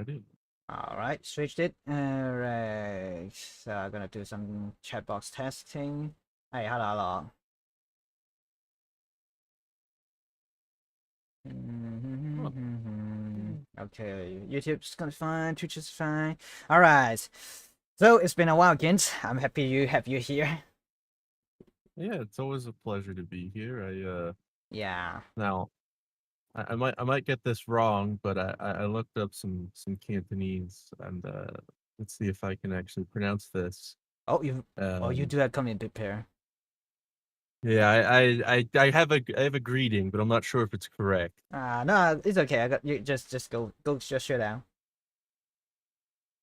Alrighty. All right, switched it. All right, so I'm gonna do some chat box testing. Hey, hello. Oh, Okay, YouTube's gonna be fine. Twitch is fine. All right. So it's been a while, Gint. I'm happy you have you here. yeah, it's always a pleasure to be here. Yeah. Now I might get this wrong, but I looked up some Cantonese and let's see if I can actually pronounce this. You Um do have come in prepare. yeah, I have a greeting, but I'm not sure if it's correct. No, it's okay. I got you. Just shut down.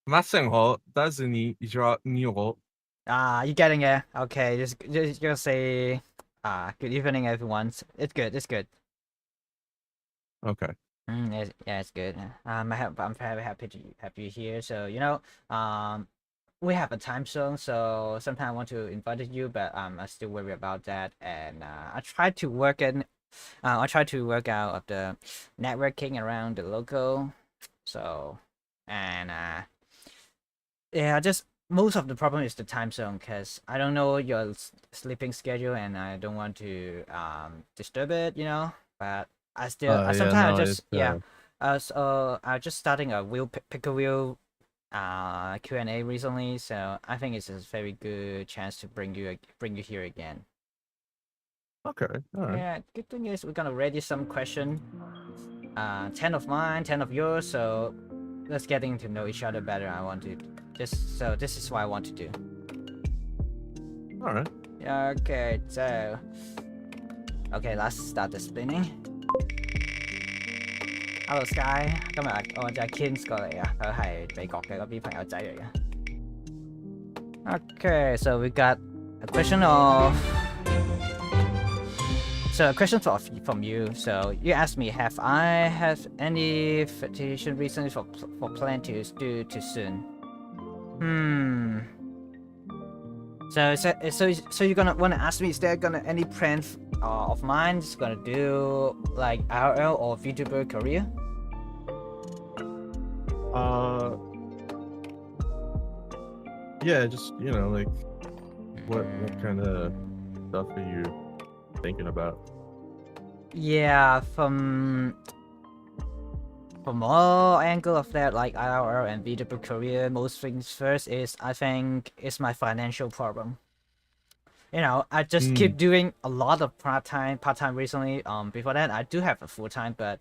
马上好，但是你好。You getting it? Okay, just say good evening, everyone. It's good. It's good. Okay. Yeah, it's good. I'm very happy to have you here. So we have a time zone. So sometimes I want to invite you, but I still worry about that. And I try to work in. I try to work out of the networking around the local. So and yeah, just most of the problem is the time zone because I don't know your sleeping schedule and I don't want to disturb it. But I Yeah, sometimes I no, just yeah. So I'm just starting a picker wheel Q&A recently, so I think it's a very good chance to bring you here again. okay. All right. Yeah, good thing is we're gonna ready some question. 10 of mine, 10 of yours. So let's getting to know each other better. I want to this is what I want to do. All right. Yeah, okay, so okay, let's start the spinning. Hello Sky，今日我隻 Kins 過嚟啊，佢係美國嘅嗰啲朋友仔嚟嘅。Okay, so we got a question of so a question from you. So you asked me, have I had any vacation recently for plan to do too soon? So you're gonna wanna ask me, is there gonna any plan of mine is gonna do like IRL or VTuber career? Yeah, just like what kind of stuff are you thinking about? Yeah, from all angle of that, like IRL and VTuber career, most things first is I think it's my financial problem. I just keep doing a lot of part time recently. Before that, I do have a full time, but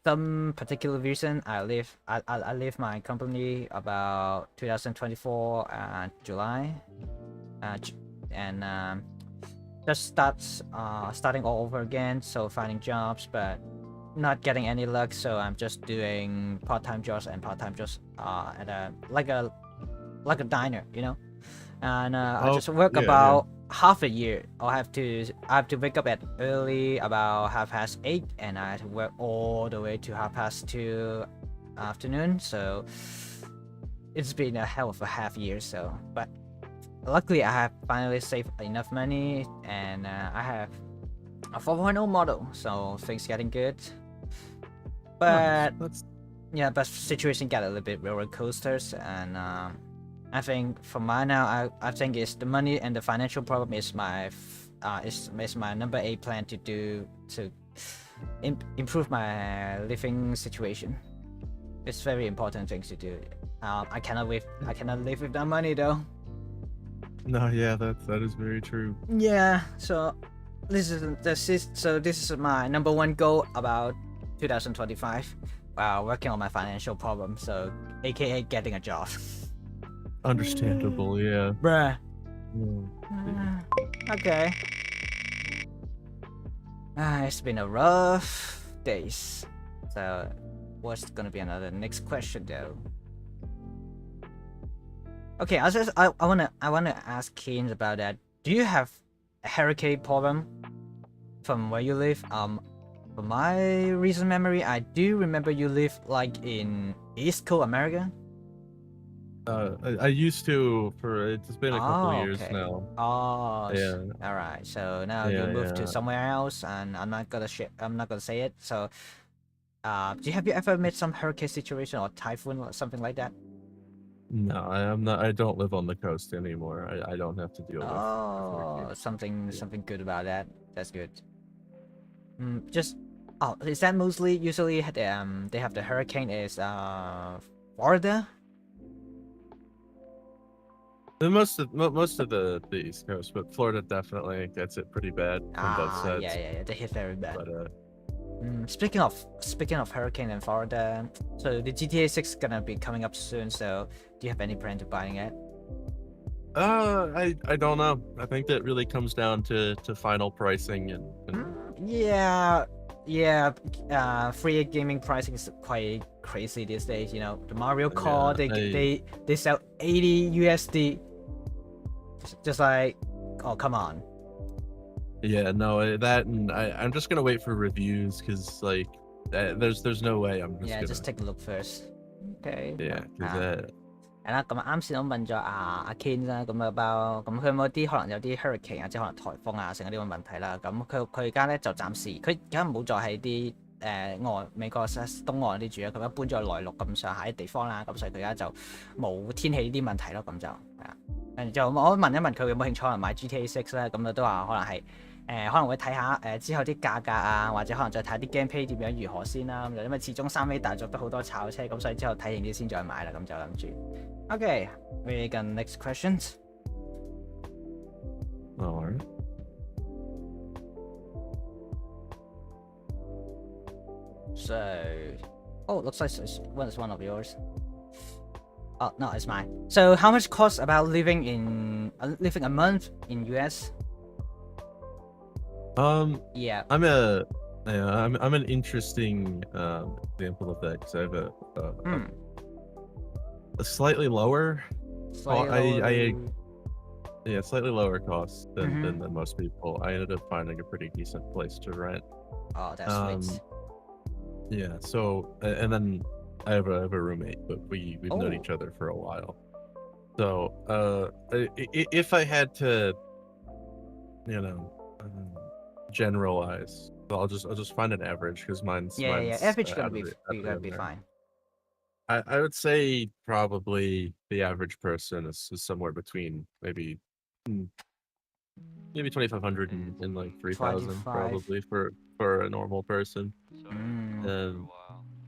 some particular reason I leave my company about 2024 July, and just starting all over again. So finding jobs, but not getting any luck. So I'm just doing part-time jobs at a diner, and I just work about half a year. I have to wake up at early about 8:30, and I have to work all the way to 2:30 afternoon. So it's been a hell of a half year. So, but luckily I have finally saved enough money, and I have a 4.0 model, so things getting good. But yeah, but situation got a little bit roller coasters, and I think for mine now, I think it's the money and the financial problem is my number 8 plan to improve my living situation. It's very important things to do. I cannot live without money though. No, yeah, that is very true. Yeah, so this is my number 1 goal about 2025 while working on my financial problem. So, aka getting a job. Understandable, yeah. Bruh. Mm. Okay. It's been a rough days. So, what's gonna be another next question though? Okay, I wanna ask Keen about that. Do you have a hurricane problem from where you live? From my recent memory, I do remember you live like in East Coast America. I used to it's been a couple years now. Oh, Yeah. all right. So now you Yeah, moved to yeah. somewhere else, and I'm not gonna say it. So Have you ever met some hurricane situation or typhoon or something like that? No, I'm not. I don't live on the coast anymore. I don't have to deal with Oh, hurricanes. something Yeah. something good about that. That's good. Just is that mostly usually they have the hurricane is Florida? Most of the East Coast, but Florida definitely gets it pretty bad from both Ah, sides. yeah, they hit very bad. But Speaking of hurricane in Florida, so the GTA 6 gonna be coming up soon. So do you have any plan to buying it? I don't know. I think that really comes down to final pricing and Yeah, yeah. Free gaming pricing is quite crazy these days. You know, the Mario yeah, Kart they sell 80 USD. Just like, oh come on. yeah, no, that and I'm just gonna wait for reviews because like there's no way I'm just Yeah, gonna just take a look first. Okay. yeah because 係啦，咁啱先我問咗阿 Ken 啦，咁啊包咁佢有冇啲可能有啲 hurricane 啊，即係可能颱風啊，成嗰啲咁嘅問題啦。咁佢而家咧就暫時佢而家唔好再喺啲美國東岸啲住啦，佢而家搬咗去內陸咁上下啲地方啦，咁所以佢而家就冇天氣呢啲問題咯，咁就係啊。跟住就我問一問佢有冇興趣可能買 GTA 6咧，咁佢都話可能係可能會睇下之後啲價格啊，或者可能再睇啲 gameplay 點樣如何先啦。咁就因為始終3A 大作都好多炒車，咁所以之後睇完啲先再買啦。咁就諗住。Okay, we got next questions. alright. So, oh, looks like it's one of yours. Oh no, it's mine. So, how much costs about living a month in US? Yeah. I'm an interesting example of that because I have a slightly lower. Slightly lower cost than most people. I ended up finding a pretty decent place to rent. Oh, that's sweet. Yeah. So and then I have a roommate, but we've known each other for a while. So if I had to, you know, generalize, I'll just find an average because mine's Average gonna be fine. I would say probably the average person is somewhere between maybe 2,500 and like 3,000 probably for a normal person. And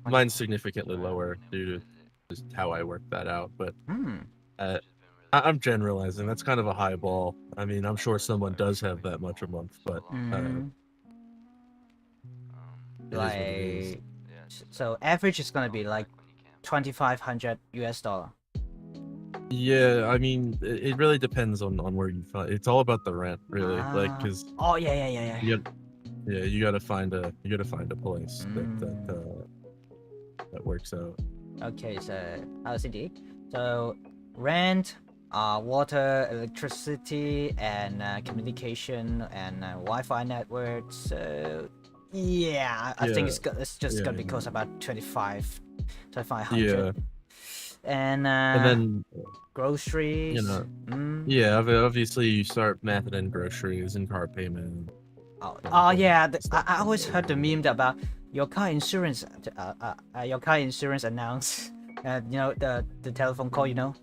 mine's significantly lower due to just how I work that out. But I'm generalizing. That's kind of a high ball. I mean, I'm sure someone does have that much a month, but like so average is gonna be like 2,500 US dollar. Yeah, I mean, it really depends on where you find. It's all about the rent, really. Like, cause oh yeah. you gotta find a place that works out. Okay, so LCD. So rent, water, electricity, and communication and Wi-Fi network. So yeah, I think it's just gonna be cost about 2,500. Yeah. And then groceries. Yeah, obviously you start mathing in groceries and car payment. Oh yeah, I always heard the meme about your car insurance. Your car insurance announced, you know the telephone call. You know,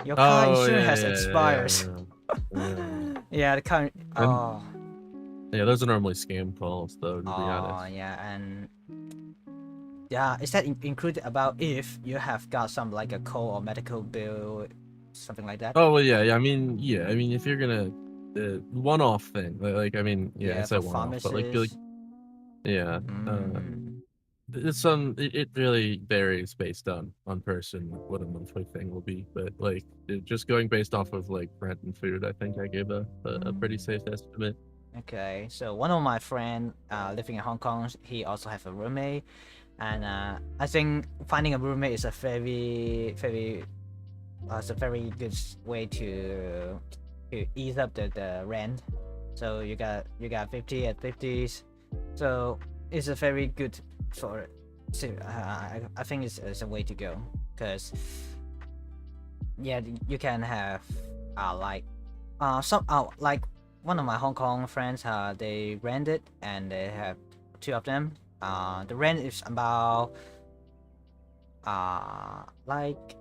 your car insurance has expired. Yeah, the car. Yeah, those are normally scam calls, though. To be honest. Yeah, and yeah, is that included about if you have got some like a cold or medical bill, something like that? Oh well, yeah. I mean, if you're gonna one-off thing, like I mean, it's a one-off, but like yeah, it really varies based on person what a monthly thing will be, but like just going based off of like rent and food, I think I gave a pretty safe estimate. Okay, so one of my friend living in Hong Kong, he also have a roommate, and I think finding a roommate is a very good way to ease up the rent. So you got 50 at 50s, so it's a very good for it. So I think it's a way to go, because yeah, you can have some like one of my Hong Kong friends, they rented and they have two of them. The rent is about like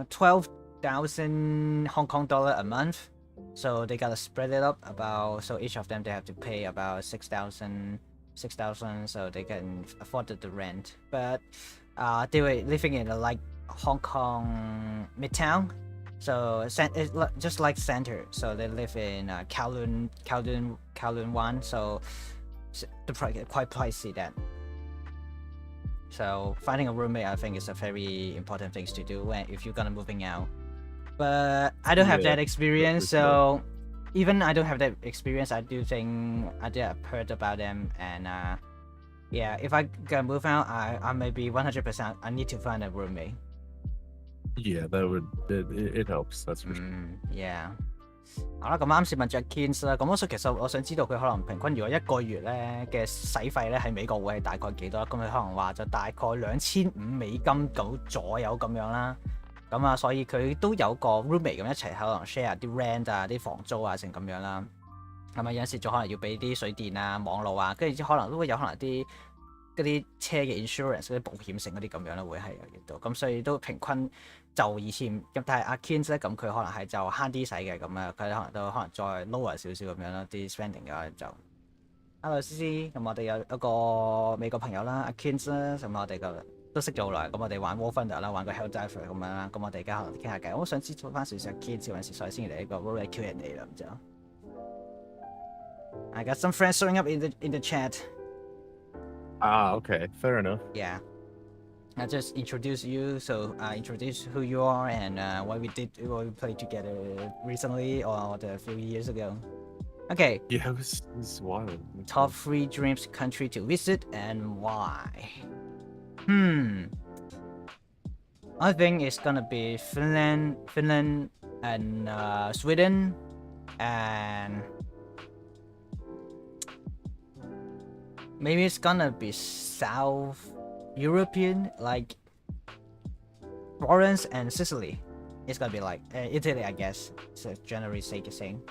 12,000 Hong Kong dollar a month. So they gotta spread it up about, so each of them they have to pay about 6,000, so they can afford the rent. But they were living in a like Hong Kong midtown, so it's just like center. So they live in Kowloon 1. So the price quite pricey then. So finding a roommate, I think, is a very important thing to do if you're gonna moving out. But I don't have that experience, so even I don't have that experience, I do think I did have heard about them, and yeah, if I gonna move out, I may be 100%. I need to find a roommate. Yeah, that would it helps. That's for sure. Yeah. 好啦，咁啱先問咗 Kins 啦，咁其實我想知道佢可能平均如果一個月咧嘅使費咧喺美國會係大概幾多？咁佢可能話就大概$2,500左右咁樣啦。咁啊，所以佢都有個 roommate 咁一齊可能 share 啲 rent 啊、啲房租啊，成咁樣啦。咁啊，有陣時仲可能要俾啲水電啊、網絡啊，跟住可能都會有可能啲嗰啲車嘅 insurance 嗰啲保險性嗰啲咁樣啦，會係有到。咁所以都平均就2,500。咁但係阿 Kins 咧，咁佢可能係就慳啲使嘅，咁啊，佢可能再 lower 少少咁樣啦，啲 spending 嘅就。Hello C C，咁我哋有一個美國朋友啦，阿 Kins 啦，咁我哋都識咗好耐，咁我哋玩 War Thunder 啦，玩個 Helldiver 咁樣啦，咁我哋而家可能傾下偈，我想知道翻少少 Kins 嗰陣時，所以先嚟一個 Roulette Q&A 啦，咁就。I got some friends showing up in the chat. Okay, fair enough. Yeah. I just introduce you, so introduce who you are and what we played together recently or a few years ago. Okay. Yeah, it was wild. Top 3 dreams country to visit and why? I think it's gonna be Finland and Sweden, and maybe it's gonna be South European, like Florence and Sicily. It's gonna be like Italy, I guess. So generally saying.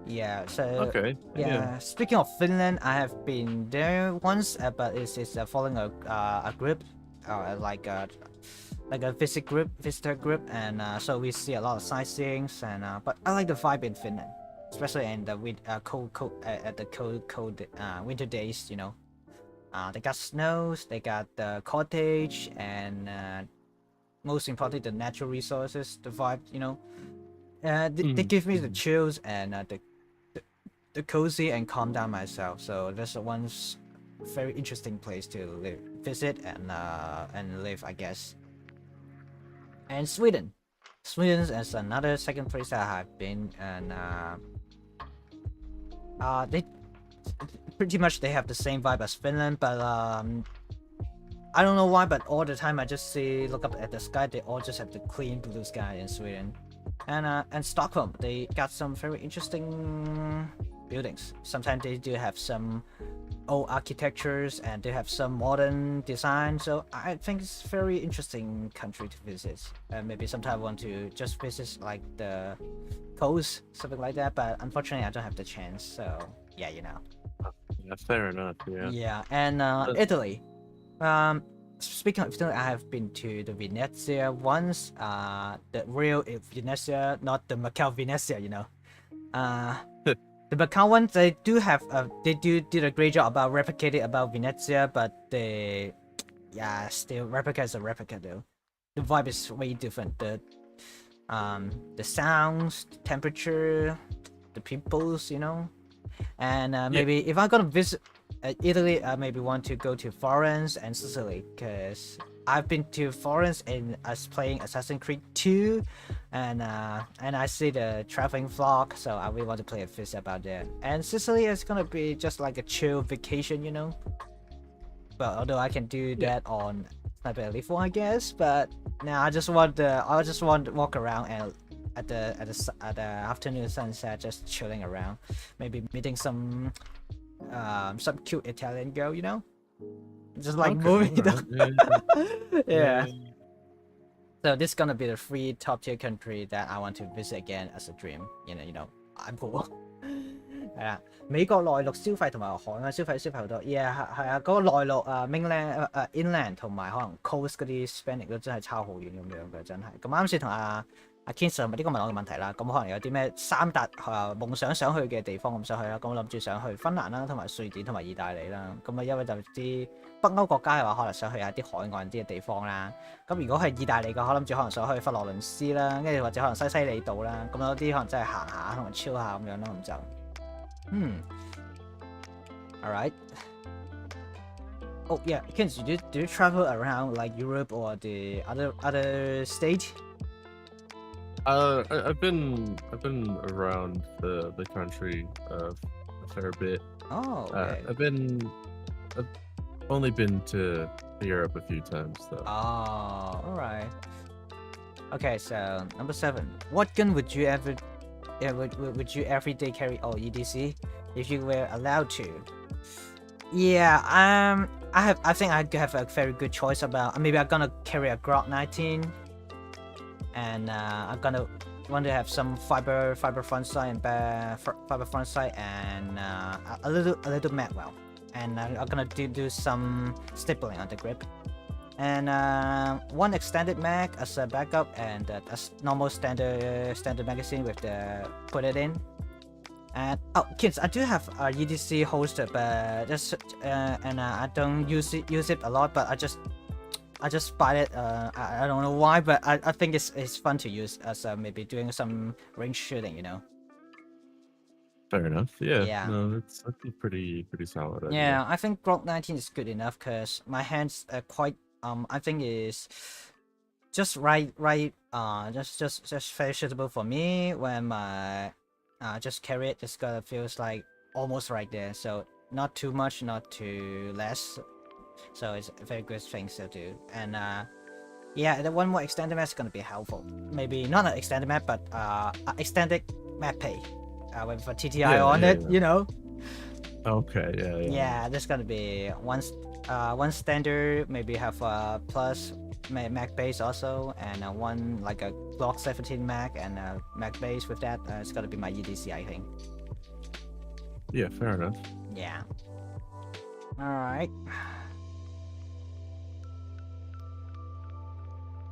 Yeah. So. Okay. Yeah. Speaking of Finland, I have been there once, but it's following a group, like a visitor group, and so we see a lot of sightseeing, and but I like the vibe in Finland, especially in the cold winter days. You know, they got snows, they got the cottage, and most importantly, the natural resources, the vibe. You know, they give me the chills and the cozy and calm down myself. So that's one very interesting place to visit and live, I guess. And Sweden is another second place I have been, and they pretty much they have the same vibe as Finland, but I don't know why, but all the time I just look up at the sky, they all just have the clean blue sky in Sweden. And Stockholm, they got some very interesting buildings. Sometimes they do have some old architectures and they have some modern design. So I think it's a very interesting country to visit. Maybe sometime I want to just visit like the coast, something like that. But unfortunately, I don't have the chance. So yeah, you know. Yeah, fair enough. Yeah. Yeah, and Italy. Speaking of Italy, I have been to the Venezia once. The real Venezia, not the Macau Venezia, you know. The Macau ones, they do did a great job about replicating about Venezia, but still replica is a replica though. The vibe is way different. The sounds, the temperature, the peoples, you know. And maybe if I'm gonna visit Italy, I maybe want to go to Florence and Sicily, because I've been to Florence and as playing Assassin's Creed 2, and I see the traveling vlog, so I really want to play a visit about that. And Sicily is gonna be just like a chill vacation, you know. But although I can do that on Sniper Elite 4, I guess. But now I just want to walk around and at the afternoon sunset, just chilling around, maybe meeting some cute Italian girl, you know, just like moving. Yeah. So this is gonna be the 3 top tier country that I want to visit again as a dream. You know, I'm cool. 係啊，美國內陸消費同埋海外消費好多。係啊，嗰個內陸mainland inland 同埋可能 coast 嗰啲 spending 都真係差好遠咁樣嘅，真係。咁啱先同阿 Kinson 呢個問我嘅問題啦，咁可能有啲咩3笪夢想去嘅地方咁想去啦，咁我諗住想去芬蘭啦，同埋瑞典同埋意大利啦，咁因為就啲北歐國家嘅話，可能想去下啲海岸啲嘅地方啦。咁如果係意大利嘅，我諗住可能想去佛羅倫斯啦，跟住或者可能西西里島啦，咁有啲可能真係行下同埋 chill 下咁樣咯，咁就alright. Oh yeah, Kinson, do you travel around like Europe or the other state? I've been around the country a fair bit. Oh, okay. I've only been to Europe a few times though. Oh, alright. Okay, so number 7. What gun would you every day carry? Oh, EDC, if you were allowed to. Yeah, I think I have a very good choice about. Maybe I'm gonna carry a Glock 19. And I'm gonna want to have some fiber front sight and fiber front sight and a little magwell, and I'm gonna do some stippling on the grip, and one extended mag as a backup, and a normal standard magazine with the put it in. And oh, kids, I do have a EDC holster, but just and I don't use it a lot, but I just bought it. I don't know why, but I think it's fun to use as maybe doing some range shooting, you know. Fair enough. Yeah. Yeah. No, that's a pretty solid idea. Yeah, I think Glock 19 is good enough because my hands are quite I think is just right just very suitable for me when my just carry it just gotta feels like almost right there, so not too much, not too less. So it's a very good thing to do. And yeah, the one more extended map is gonna be helpful. Maybe not an extended map, but extended map pay with a TTI on it. You know. Okay. Yeah. Yeah, there's gonna be one standard. Maybe have a plus Mac base also, and one like a Glock 17 Mac and a Mac base with that. It's gonna be my EDC, I think. Yeah, fair enough. Yeah. All right.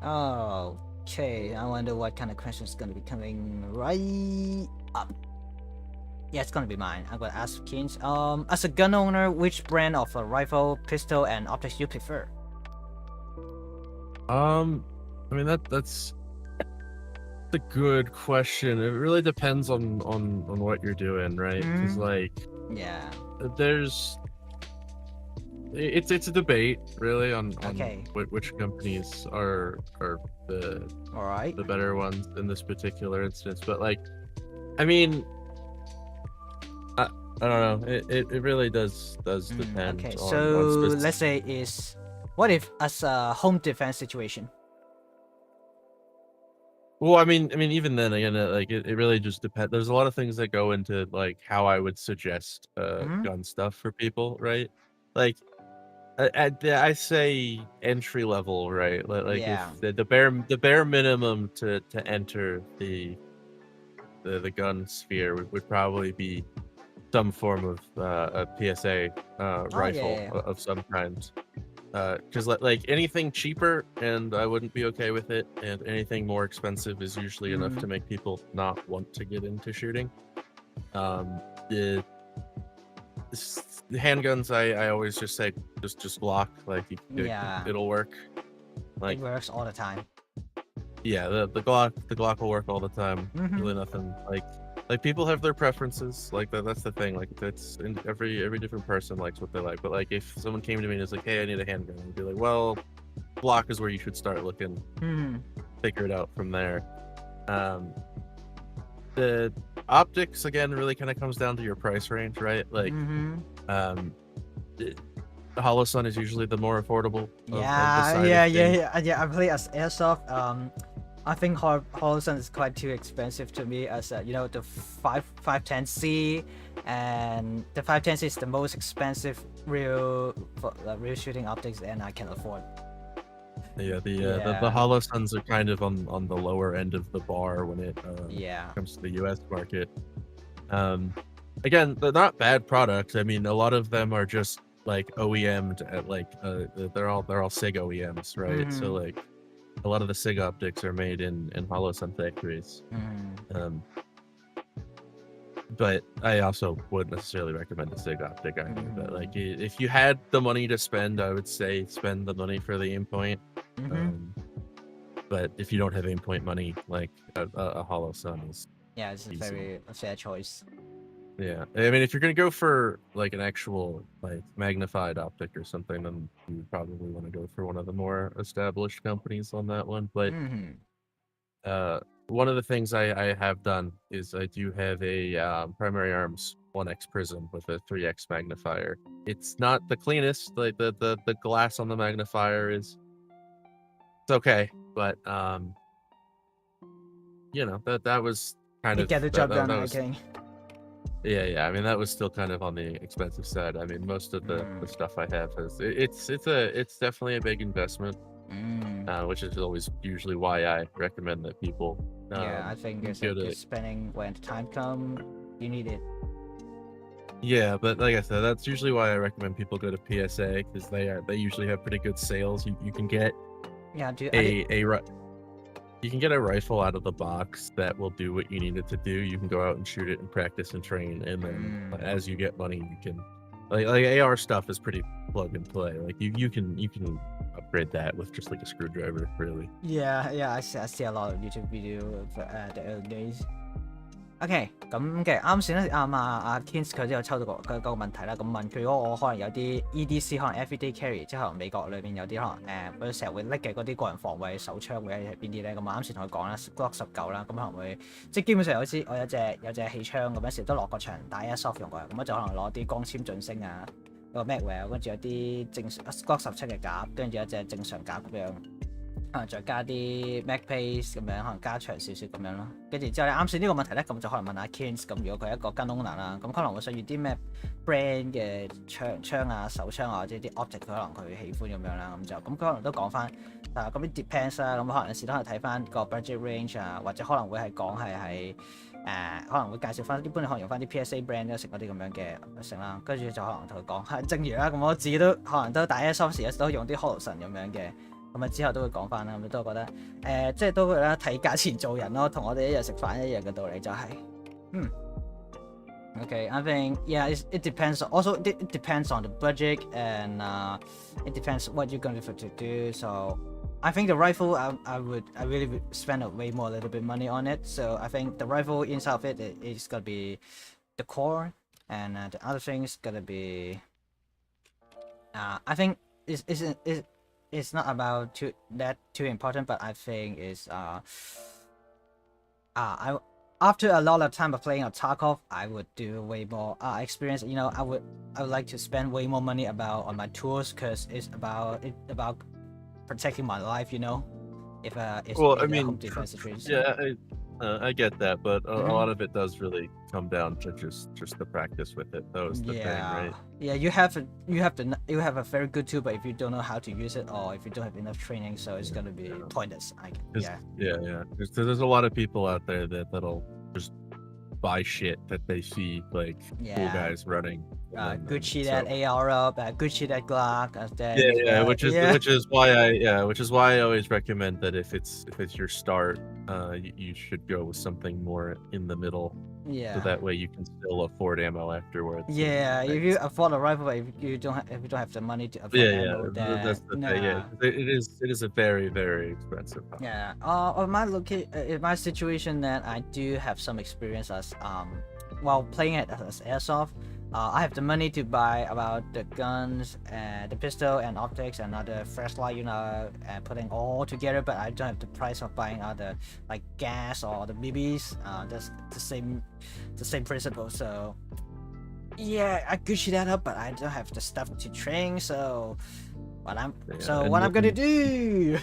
Okay, I wonder what kind of question is gonna be coming right up. Yeah, it's gonna be mine. I'm gonna ask Keynes. As a gun owner, which brand of a rifle, pistol, and optics you prefer? I mean that's a good question. It really depends on what you're doing, right? Because like, yeah, it's a debate really on okay. which companies are the the better ones in this particular instance. But like, I mean, I don't know. It really does depend. Okay, on, so on let's say what if as a home defense situation? Well, I mean, even then, again, like it really just depends. There's a lot of things that go into like how I would suggest gun stuff for people, right? Like, I say entry level, right? Like yeah. if the bare minimum to enter the gun sphere would probably be some form of a PSA rifle of some kind. Because like anything cheaper and I wouldn't be okay with it, and anything more expensive is usually enough to make people not want to get into shooting. The handguns, I always just say just block, like it'll work. Like it works all the time. Yeah, the Glock will work all the time. Really nothing like people have their preferences, like that's the thing, like that's in every different person likes what they like. But like if someone came to me and was like, hey, I need a handgun, I'd be like, well, Glock is where you should start looking. Figure it out from there. The optics again really kind of comes down to your price range, right? Like the Hollow Sun is usually the more affordable yeah. I play as airsoft. I think Hollow Sun is quite too expensive to me, as you know, the 510C, and the 510C is the most expensive real shooting optics, and I can afford. Yeah, the Hollow Suns are kind of on the lower end of the bar when it comes to the US market. again, they're not bad products. I mean, a lot of them are just like OEM'd at like they're all SIG OEMs, right? So like a lot of the SIG optics are made in hollow sun factories. But I also wouldn't necessarily recommend a SIG optic either. But like, if you had the money to spend, I would say spend the money for the aim point. But if you don't have aim point money, like a hollow sun is it's a very fair choice. Yeah, I mean, if you're gonna go for like an actual like magnified optic or something, then you probably want to go for one of the more established companies on that one. But one of the things I have done is I do have a primary arms 1x prism with a 3x magnifier. It's not the cleanest. Like the glass on the magnifier it's okay, but you know that was kind of get the job done. Okay. Yeah. I mean, that was still kind of on the expensive side. I mean, most of the stuff I have is it's definitely a big investment, which is always usually why I recommend that people. I think it's like spending when the time comes, you need it. Yeah, but like I said, that's usually why I recommend people go to PSA because they usually have pretty good sales. You can get you can get a rifle out of the box that will do what you need it to do. You can go out and shoot it and practice and train, and then as you get money, you can like AR stuff is pretty plug and play. Like you can upgrade that with just like a screwdriver, really. Yeah, I see a lot of YouTube video at the early days. OK， 咁嘅啱先咧，阿 Kins 佢都有抽到個問題啦。咁問佢如果我可能有啲 EDC 可能 Everyday Carry，即係可能美國裏邊有啲可能佢成日會拎嘅嗰啲個人防衛手槍會係邊啲咧？咁啱先同佢講啦 ，Glock 19啦，咁可能會即係基本上我有隻氣槍咁樣時都落個場打 Airsoft 用過，咁我就可能攞啲光纖進升啊，個 Magwell， 跟住有啲正 Glock 17嘅夾，跟住有一隻正常夾咁樣。可能再加啲 Mac Pace 咁樣，可能加長少少咁樣咯。跟住之後咧，啱先呢個問題咧，咁就可能問下 Kins。咁如果佢係一個跟 owner 啦，咁可能會想要啲咩 brand 嘅槍啊、手槍啊，或者啲 optic 佢可能佢喜歡咁樣啦。咁佢可能都講翻，咁啲 depends 啦。咁可能有時都係睇翻個 budget range 啊，或者可能會係講係可能會介紹翻，一般可能用翻啲 PSA brand 成嗰啲咁樣嘅成啦。跟住就可能同佢講，正如啦，咁我自己都可能都打 Airsoft 時都用啲 Holosun 咁樣嘅。咁之後都會講翻啦，咁都覺得即係都會啦，睇價錢做人咯，同我哋一日食飯一樣嘅道理就係Okay, I think it depends. Also, it depends on the budget and it depends what you're going to do. So, I think the rifle I really would spend a little bit money on it. So I think the rifle inside of it is gonna be the core, and the other thing is gonna be I think it's not about too important, but I think it's after a lot of time of playing on Tarkov, I would do way more experience. You know, I would like to spend way more money on my tools because it's about protecting my life. You know, if I mean, home defense situation. Yeah, I get that, but a lot of it does really come down to just the practice with it. That was the thing, right? Yeah, you have a very good tool, but if you don't know how to use it or if you don't have enough training, so it's gonna be pointless. Yeah. There's a lot of people out there that'll just buy shit that they see like cool guys running. Good shit at AR up, good shit at Glock. Which is why I always recommend that if it's your start, you should go with something more in the middle. Yeah. So that way you can still afford ammo afterwards. Yeah, if you afford a rifle, but if you don't have the money to afford ammo, that's the thing. Yeah, it is a very, very expensive. Yeah. In my situation, that I do have some experience as while playing it as airsoft. I have the money to buy about the guns, the pistol and optics and other flashlight, and putting all together. But I don't have the price of buying other like gas or the BBs. That's the same principle. So yeah, I Gucci that up, but I don't have the stuff to train. So what I'm gonna do,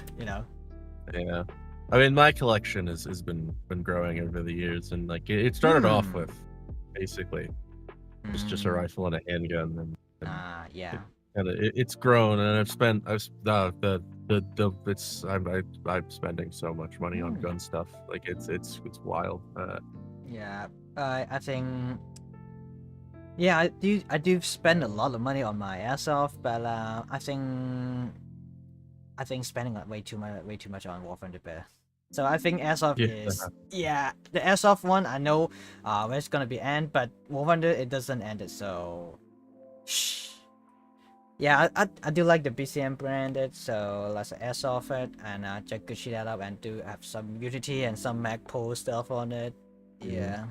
Yeah, I mean, my collection has been growing over the years, and like it started off with basically. It's just a rifle and a handgun, and it's grown, and I'm spending so much money on gun stuff. Like it's wild. I think Yeah, I do spend a lot of money on my airsoft, but I think spending way too much on War Thunder Bear. So I think airsoft is the airsoft one I know when it's gonna be end, but War Thunder it doesn't end it, so yeah, I do like the BCM branded, so let's airsoft it and check good shit out and do have some Unity and some Magpul stuff on it. Yeah.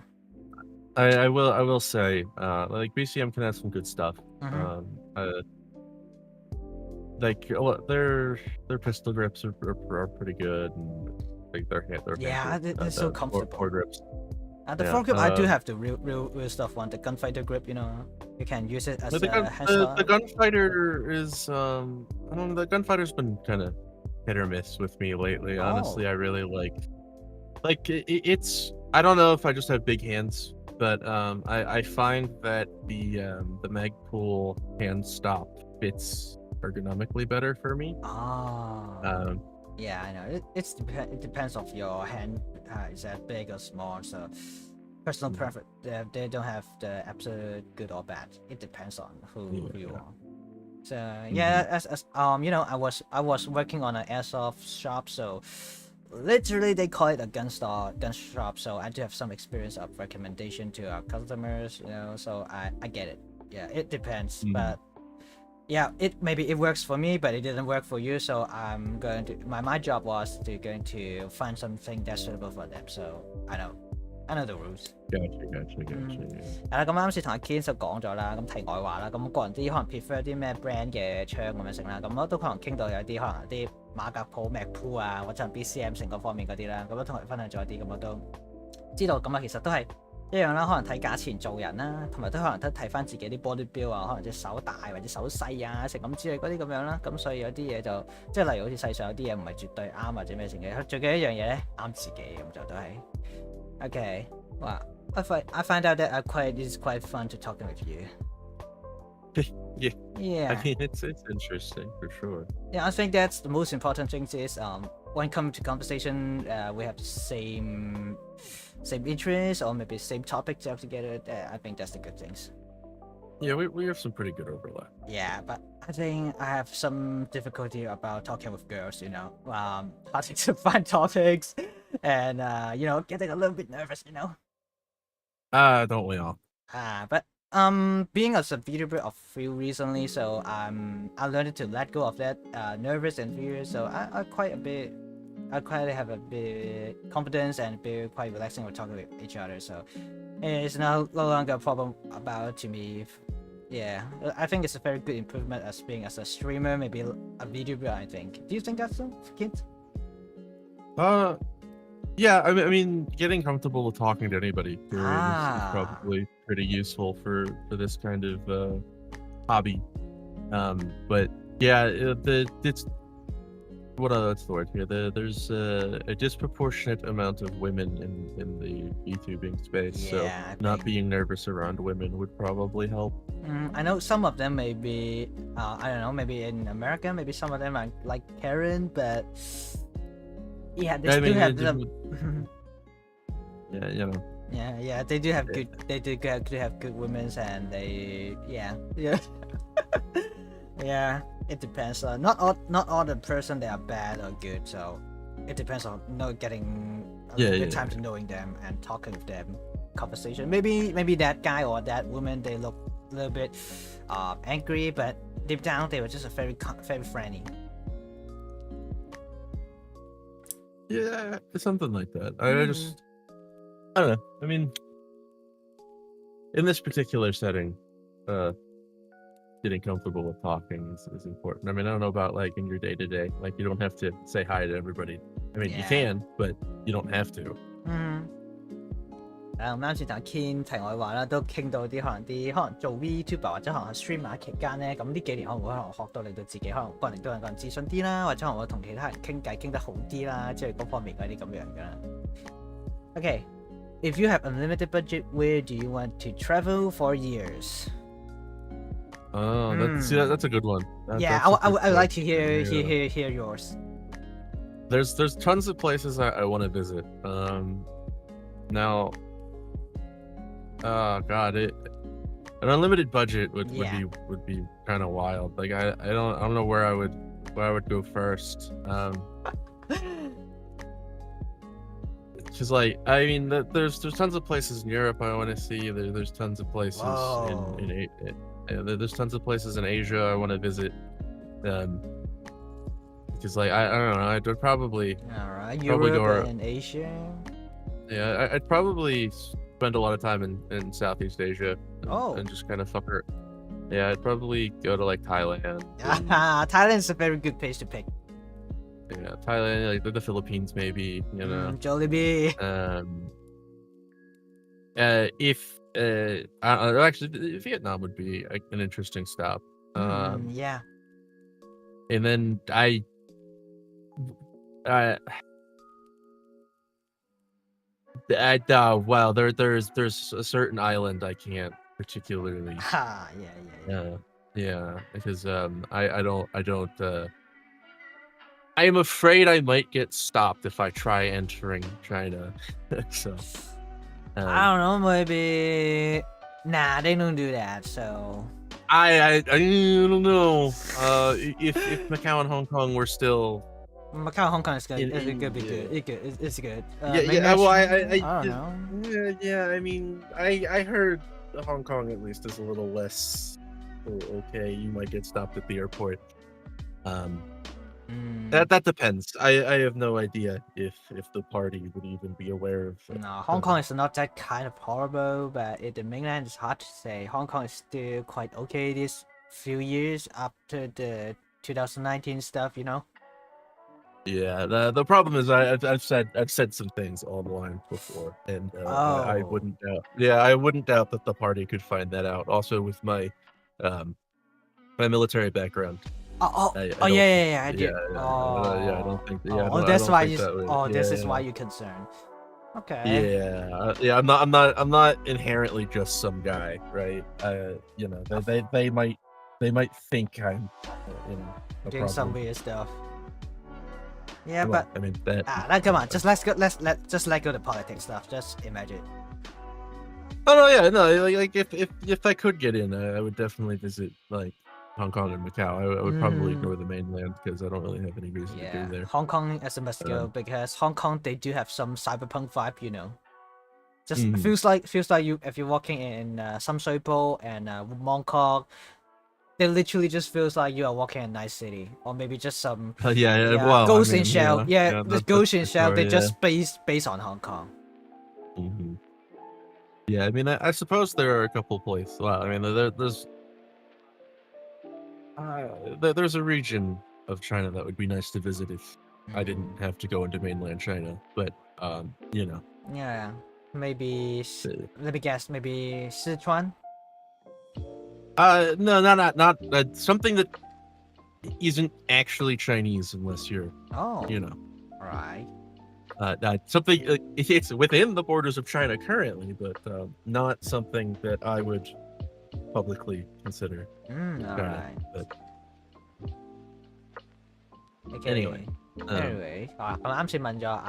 I will say, like BCM can have some good stuff. Like their pistol grips are pretty good, and like their they're so comfortable. Foregrips. The foregrip I do have the real stuff one, the gunfighter grip. You know, you can use it as the gunfighter is I don't know. The gunfighter's been kind of hit or miss with me lately. Honestly, I really like it's. I don't know if I just have big hands, but I find that the Magpul hand stop fits ergonomically better for me. Yeah, I know. It depends on your hand. Is that big or small? So personal preference. They don't have the absolute good or bad. It depends on who you are. So yeah, as you know, I was working on an airsoft shop, so literally they call it a gun shop. So I do have some experience of recommendation to our customers. You know, so I get it. Yeah, it depends, but. Yeah, maybe it works for me, but it didn't work for you. So I'm going to my job was going to find something that's suitable for them. So I know the rules. Gotcha. 係啦，咁啱先同阿 Ken 就講咗啦，咁題外話啦，咁個人啲可能 prefer 啲咩 brand 嘅槍咁樣成啦，咁我都可能傾到有啲可能啲馬格普、Magpul啊，或者係 BCM 成個方面嗰啲啦，咁都同佢分享咗啲，咁我都知道咁啊，其實都係。一樣啦，可能睇價錢做人啦，同埋都可能都睇翻自己啲 body build 啊，可能隻手大或者手細啊，成咁之類嗰啲咁樣啦。咁所以有啲嘢就即係例如好似世上有啲嘢唔係絕對啱或者咩成嘅，最緊要一樣嘢咧啱自己咁就都係。Okay, wow. I find out that it's quite fun to talking with you. Yeah. I mean, it's interesting for sure. Yeah, I think that's the most important thing is when coming to conversation, we have the same interests or maybe same topics together. I think that's the good things. Yeah, we have some pretty good overlap. Yeah, but I think I have some difficulty about talking with girls. You know, having to find topics, and you know, getting a little bit nervous. You know. Don't we all? But being as a VTuber of few recently, so I learned to let go of that nervous and fear. So I quite have a bit confidence and be quite relaxing with talking with each other. So it's no longer a problem about to me. Yeah, I think it's a very good improvement as being as a streamer, maybe a VTuber. I think. Do you think that's so, Kit? Yeah, I mean, getting comfortable with talking to anybody is probably pretty useful for this kind of hobby. But yeah, it's what's the word here? There's a disproportionate amount of women in the VTubing space, so not being nervous around women would probably help. I know some of them may be, I don't know, maybe in America, maybe some of them are like Karen, but yeah, they still have them. Yeah, you know. Yeah, they do have good. They do have good women, and they, yeah. Yeah, it depends. Not all the person they are bad or good. So it depends on getting a little bit time to knowing them and talking with them, conversation. Maybe that guy or that woman they look a little bit angry, but deep down they were just a very friendly. Yeah, something like that. I don't know. I mean, in this particular setting, getting comfortable with talking is important. I mean, I don't know about like in your day-to-day. Like, you don't have to say hi to everybody. I mean, you can, but you don't have to. 啱先同阿 Ken 題外話啦，都傾到啲可能做 VTuber 或者可能 streamer 期間咧，咁呢幾年可能學到令到自己可能個人自信啲啦，或者可能會同其他人傾偈傾得好啲啦，即係嗰方面嗰啲咁樣噶啦。Okay, if you have unlimited budget, where do you want to travel for years? Oh, that's a good one. I would like to hear yours. There's tons of places I want to visit. Now, oh god, an unlimited budget would Yeah. be kind of wild. Like I don't know where I would go first. Because like I mean there's tons of places in Europe I want to see. There's tons of places Whoa. there's tons of places in Asia I want to visit. Because like I don't know, I'd probably Europe go and Asia. Yeah, I'd probably spend a lot of time in Southeast Asia and just kind of fuck her. Yeah, I'd probably go to like Thailand. Thailand's a very good place to pick. Yeah, Thailand, like the Philippines, maybe, you know. Jollibee. Actually, Vietnam would be an interesting stop. Yeah. And then well, there's a certain island I can't particularly. Yeah, because I am afraid I might get stopped if I try entering China. So I don't know, maybe. Nah, they don't do that. So I don't know. If Macau and Hong Kong were still. Macau and Hong Kong is good. It's good. It's good. Yeah. Well, I don't know. Yeah. I mean, I heard Hong Kong at least is a little less okay. You might get stopped at the airport. That depends. I have no idea if the party would even be aware of. No, Hong Kong is not that kind of horrible, but in the mainland it's hard to say. Hong Kong is still quite okay these few years after the 2019 stuff, you know. Yeah, the problem is I've said some things online before, and I wouldn't doubt. Yeah, I wouldn't doubt that the party could find that out. Also, with my military background. I do. Yeah, I don't think. Yeah, that's why you. This is why you're concerned. Okay. Yeah. I'm not inherently just some guy, right? You know, they might think I'm, doing some weird stuff. Yeah, come but on, I mean that. Come on, just let's go the politics stuff. Just imagine. Oh no, yeah, no, like if I could get in, I would definitely visit like Hong Kong and Macau. I would probably go to the mainland because I don't really have any reason to go there. Hong Kong as a must go because Hong Kong they do have some cyberpunk vibe, you know. Just feels like you if you're walking in Sam Shui Po and Mong Kok, it literally just feels like you are walking in a nice city, or maybe just some well, Ghost in Shell. The Ghost in Shell. They're just based on Hong Kong. Yeah, I mean, I suppose there are a couple places. Well, I mean, there's a region of China that would be nice to visit if I didn't have to go into mainland China. But you know. Yeah, maybe. Let me guess. Maybe Sichuan. No, not something that isn't actually Chinese, unless you're. You know. Right. Something it's within the borders of China currently, but not something that I would publicly consider. Alright. But Okay. Anyway，咁啱先問咗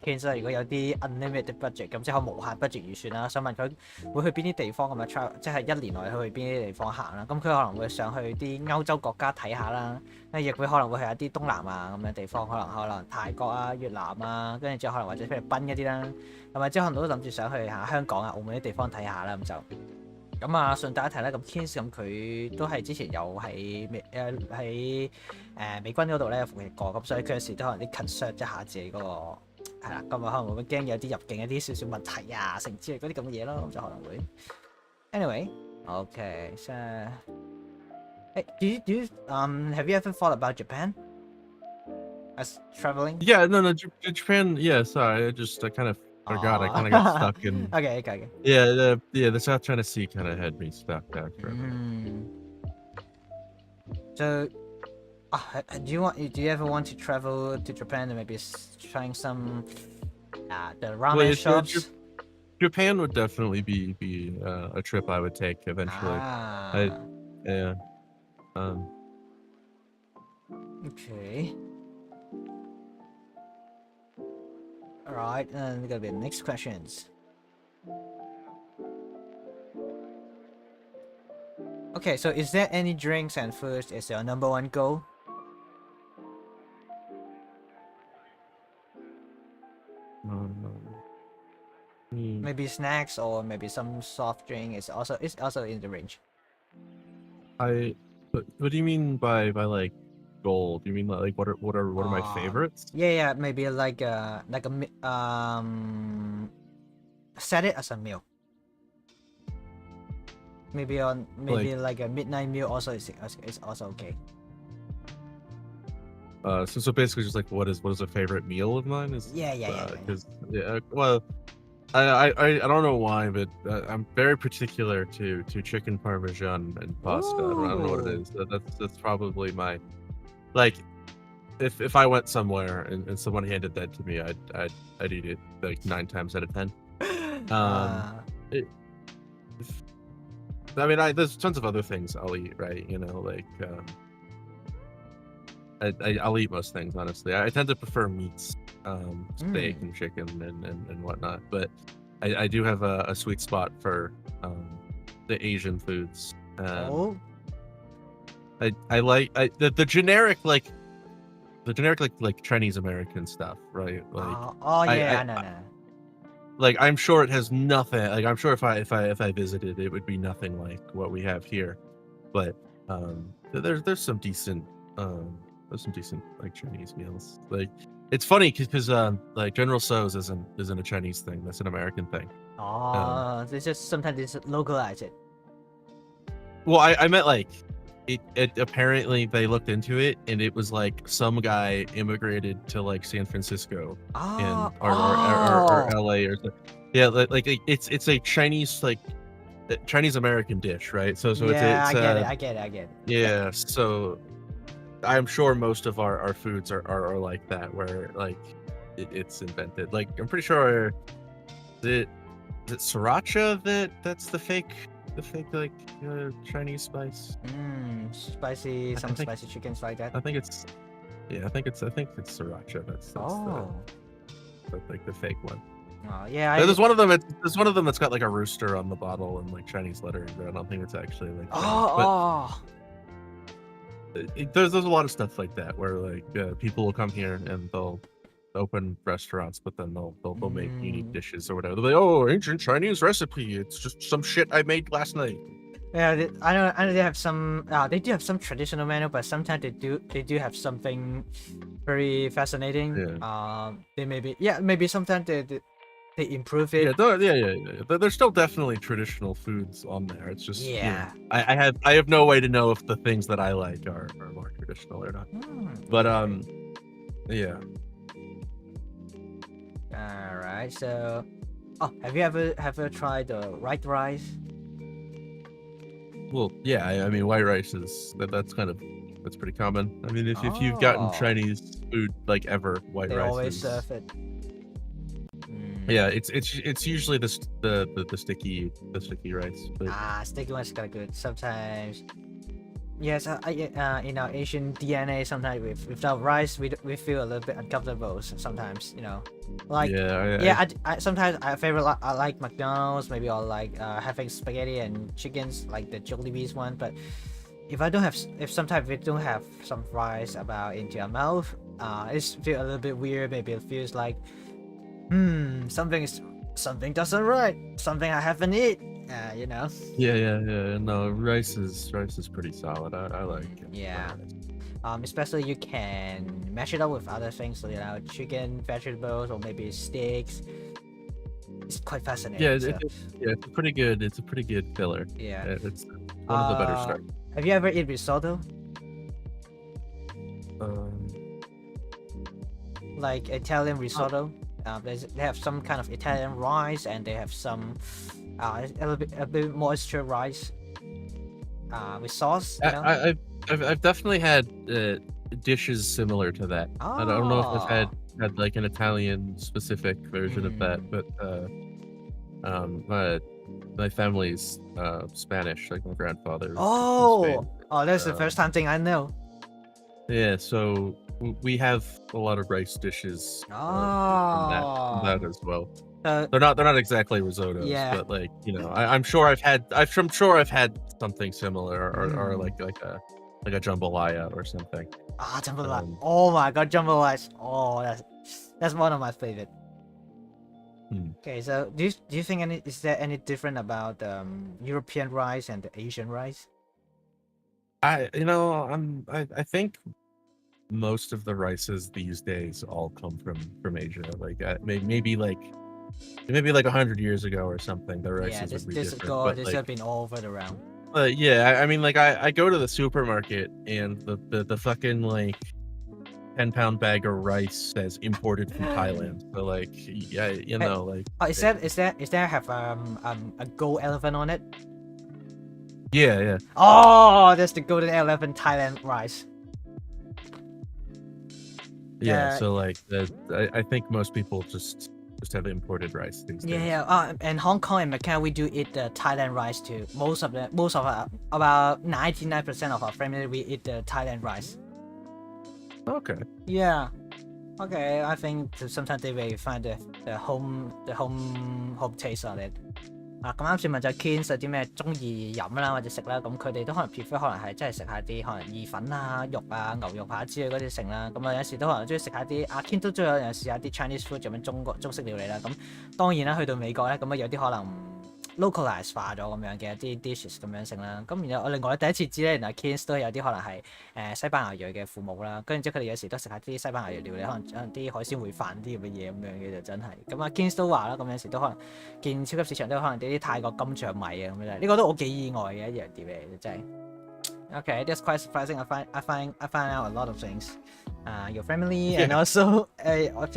Ken 如果有啲 unlimited budget，咁即係無限 budget 預算啦，想問佢會去邊啲地方咁樣 travel，即係1年內去邊啲地方行啦。咁佢可能會想去啲歐洲國家睇下啦，亦會可能會去一啲東南亞咁樣地方，可能泰國啊、越南啊，跟住之後可能或者菲律賓一啲啦，同埋之後可能都諗住想去下香港啊、澳門啲地方睇下啦，咁就。咁順帶一提咧，咁 Kins 咁佢都係之前有喺美軍嗰度咧服役過，咁所以佢有時都可能啲 concern 一下自己嗰個係啦，咁可能會驚有啲入境一啲少少問題啊，成之類嗰啲咁嘅嘢咯，咁就可能會。Anyway, so hey, do you have you ever thought about Japan as traveling? Yeah, no, Japan. Yeah, sorry, I kind of. forgot. I kind of got stuck in. Okay. Yeah, the South China Sea kind of had me stuck there for a minute. So, do you ever want to travel to Japan and maybe trying some the ramen shops? Japan would definitely be a trip I would take eventually. Yeah. Okay. Alright, and we're gonna be the next questions. Okay, so is there any drinks and foods is your number one goal? Maybe snacks or maybe some soft drink is also in the range. What do you mean by like goal? Do you mean like what are my favorites? Yeah, maybe like set it as a meal. Maybe like a midnight meal also is also okay. So basically just like what is a favorite meal of mine is well I don't know why, but I'm very particular to chicken parmesan and pasta. I don't know what it is. That's probably my like. If I went somewhere and someone handed that to me, I'd eat it like 9 times out of 10. I mean, there's tons of other things I'll eat, right? You know, like I'll eat most things, honestly. I tend to prefer meats, steak and chicken and whatnot, but I do have a sweet spot for the Asian foods. I like the generic like Chinese American stuff, right? Like I know. Like I'm sure it has nothing. Like I'm sure if I visited, it would be nothing like what we have here. But there's some decent like Chinese meals. Like it's funny because like General Tso's isn't a Chinese thing. That's an American thing. They just sometimes it's localize it. Well, I meant like it apparently they looked into it and it was like some guy immigrated to like San Francisco or LA or something. Yeah, like it's a Chinese like Chinese American dish, right? So yeah, it's I get it. Yeah, so I'm sure most of our foods are like that, where like it's invented. Like I'm pretty sure is it sriracha that's the fake like Chinese spice. Spicy chickens like that. I think it's sriracha. That's like the fake one. Yeah. There's one of them. There's one of them that's got like a rooster on the bottle and like Chinese lettering, but I don't think it's actually like. There's a lot of stuff like that where like people will come here and they'll open restaurants, but then they'll make unique dishes or whatever. They'll be like, oh, ancient Chinese recipe. It's just some shit I made last night. Yeah, I know they have some. They do have some traditional menu, but sometimes they do have something very fascinating. Yeah. Maybe sometimes they improve it. Yeah. There's still definitely traditional foods on there. It's just I have no way to know if the things that I like are more traditional or not. But yeah. All right. So, have you ever tried the white rice? Well, yeah. I mean, white rice is that's pretty common. I mean, if you've gotten Chinese food like ever, white rice. They always serve it. Yeah, it's usually the sticky rice. But... sticky one's kind of good sometimes. Yes, in our Asian DNA, sometimes without rice, we feel a little bit uncomfortable. Sometimes, you know, like I sometimes I like McDonald's, maybe I'll like having spaghetti and chickens like the Jollibee's one. But if sometimes we don't have some rice about into our mouth, it's feel a little bit weird. Maybe it feels like something doesn't right, something I haven't eaten. You know. Yeah. No, rice is pretty solid. I like it. Yeah. Especially you can mash it up with other things, so, you know, chicken, vegetables, or maybe steaks. It's quite fascinating. Yeah, it's a pretty good filler. Yeah. It's one of the better starts. Have you ever eaten risotto? Like Italian risotto. They have some kind of Italian rice, and they have some a bit moisture rice with sauce. You know? I've definitely had dishes similar to that. I don't know if I've had like an Italian specific version of that, but my family's Spanish, like my grandfather. That's the first time thing I know. Yeah, so we have a lot of rice dishes from that as well. They're not exactly risottos, but like, you know, I'm sure I've had something similar, or like a jambalaya or something. Ah, jambalaya. Oh my god, jambalaya. Oh, that's one of my favorite. Okay, so do you think is there any different about European rice and the Asian rice? I think most of the rices these days all come from Asia. Like maybe like 100 years ago or something, the rices would be different. But this like, has been all over the round. yeah, I mean, like I go to the supermarket and the fucking like 10-pound bag of rice says imported from Thailand. So like, yeah, like. Is there have a gold elephant on it? Yeah. Oh, that's the golden elephant Thailand rice. Yeah, so like I think most people just have imported rice these days. Yeah. And Hong Kong and Macau, we do eat the Thailand rice too. Most of our about 99% of our family we eat the Thailand rice. Okay. Yeah. Okay, I think sometimes they will find the home taste on it. 咁啱先問就 Kins 有啲咩中意飲啦或者食啦，咁佢哋都可能 prefer 可能係真係食下啲可能意粉啊、肉啊、牛肉扒之類嗰啲剩啦。咁有時都可能中意食下啲Ken 都中意有時試下啲 Chinese food 咁樣中式料理啦。咁當然啦，去到美國咧，咁有啲可能 localize 化咗咁樣嘅一啲 dishes 咁樣剩啦。咁然後我另外第一次知咧，原來 Kins 都有啲可能係西班牙裔嘅父母啦。跟住之後佢哋有時都食下啲西班牙裔料理，可能啲海鮮燴飯啲咁嘅嘢咁樣嘅就真係。咁Kins 都話啦，咁有時都可能見超級市場都可能啲泰國金槍米啊咁樣，呢個都好幾意外嘅一樣碟嚟，真係。Okay, that's quite surprising. I find out a lot of things. Your family and also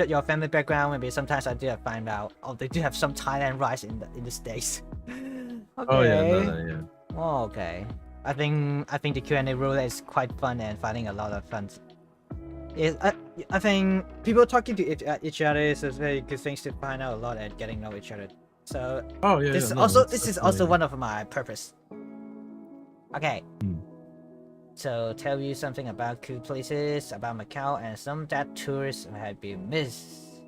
your family background. Maybe sometimes I do find out. Oh, they do have some Thailand rice in the States. Okay. Oh yeah. Oh, okay. I think the Q&A roulette is quite fun and finding a lot of fun. I think people talking to each other is a very good things to find out a lot and getting to know each other. So this is also one of my purpose. Okay. So tell you something about cool places about Macau and some that tourists have been missed.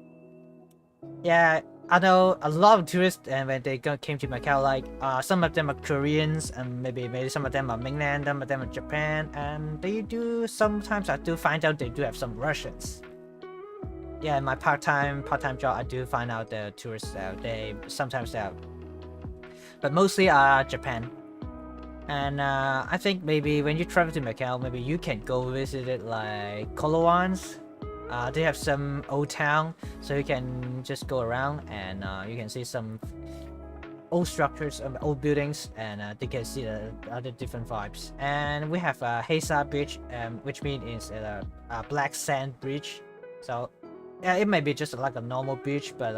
Yeah, I know a lot of tourists and when they came to Macau, like some of them are Koreans and maybe some of them are mainland, some of them are Japan, and they do sometimes I do find out they do have some Russians. Yeah, in my part-time job I do find out the tourists they sometimes have, but mostly Japan. And I think maybe when you travel to Macau, maybe you can go visit it like Colowans. They have some old town, so you can just go around and you can see some old structures, old buildings, and they can see the other different vibes. And we have Hesa Beach, which means it's a black sand beach. So yeah, it may be just like a normal beach, but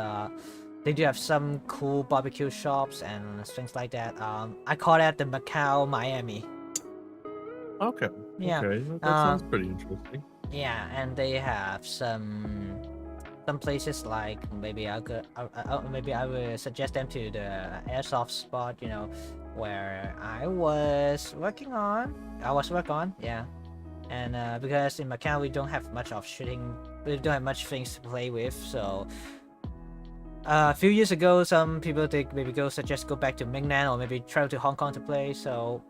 they do have some cool barbecue shops and things like that. I call that the Macau Miami. Okay. Yeah. Okay. That sounds pretty interesting. Yeah, and they have some places like maybe I would suggest them to the airsoft spot, you know, where I was working on. Yeah. And because in Macau we don't have much of shooting, we don't have much things to play with, so. A few years ago, some people they maybe suggest go back to mainland or maybe travel to Hong Kong to play. So,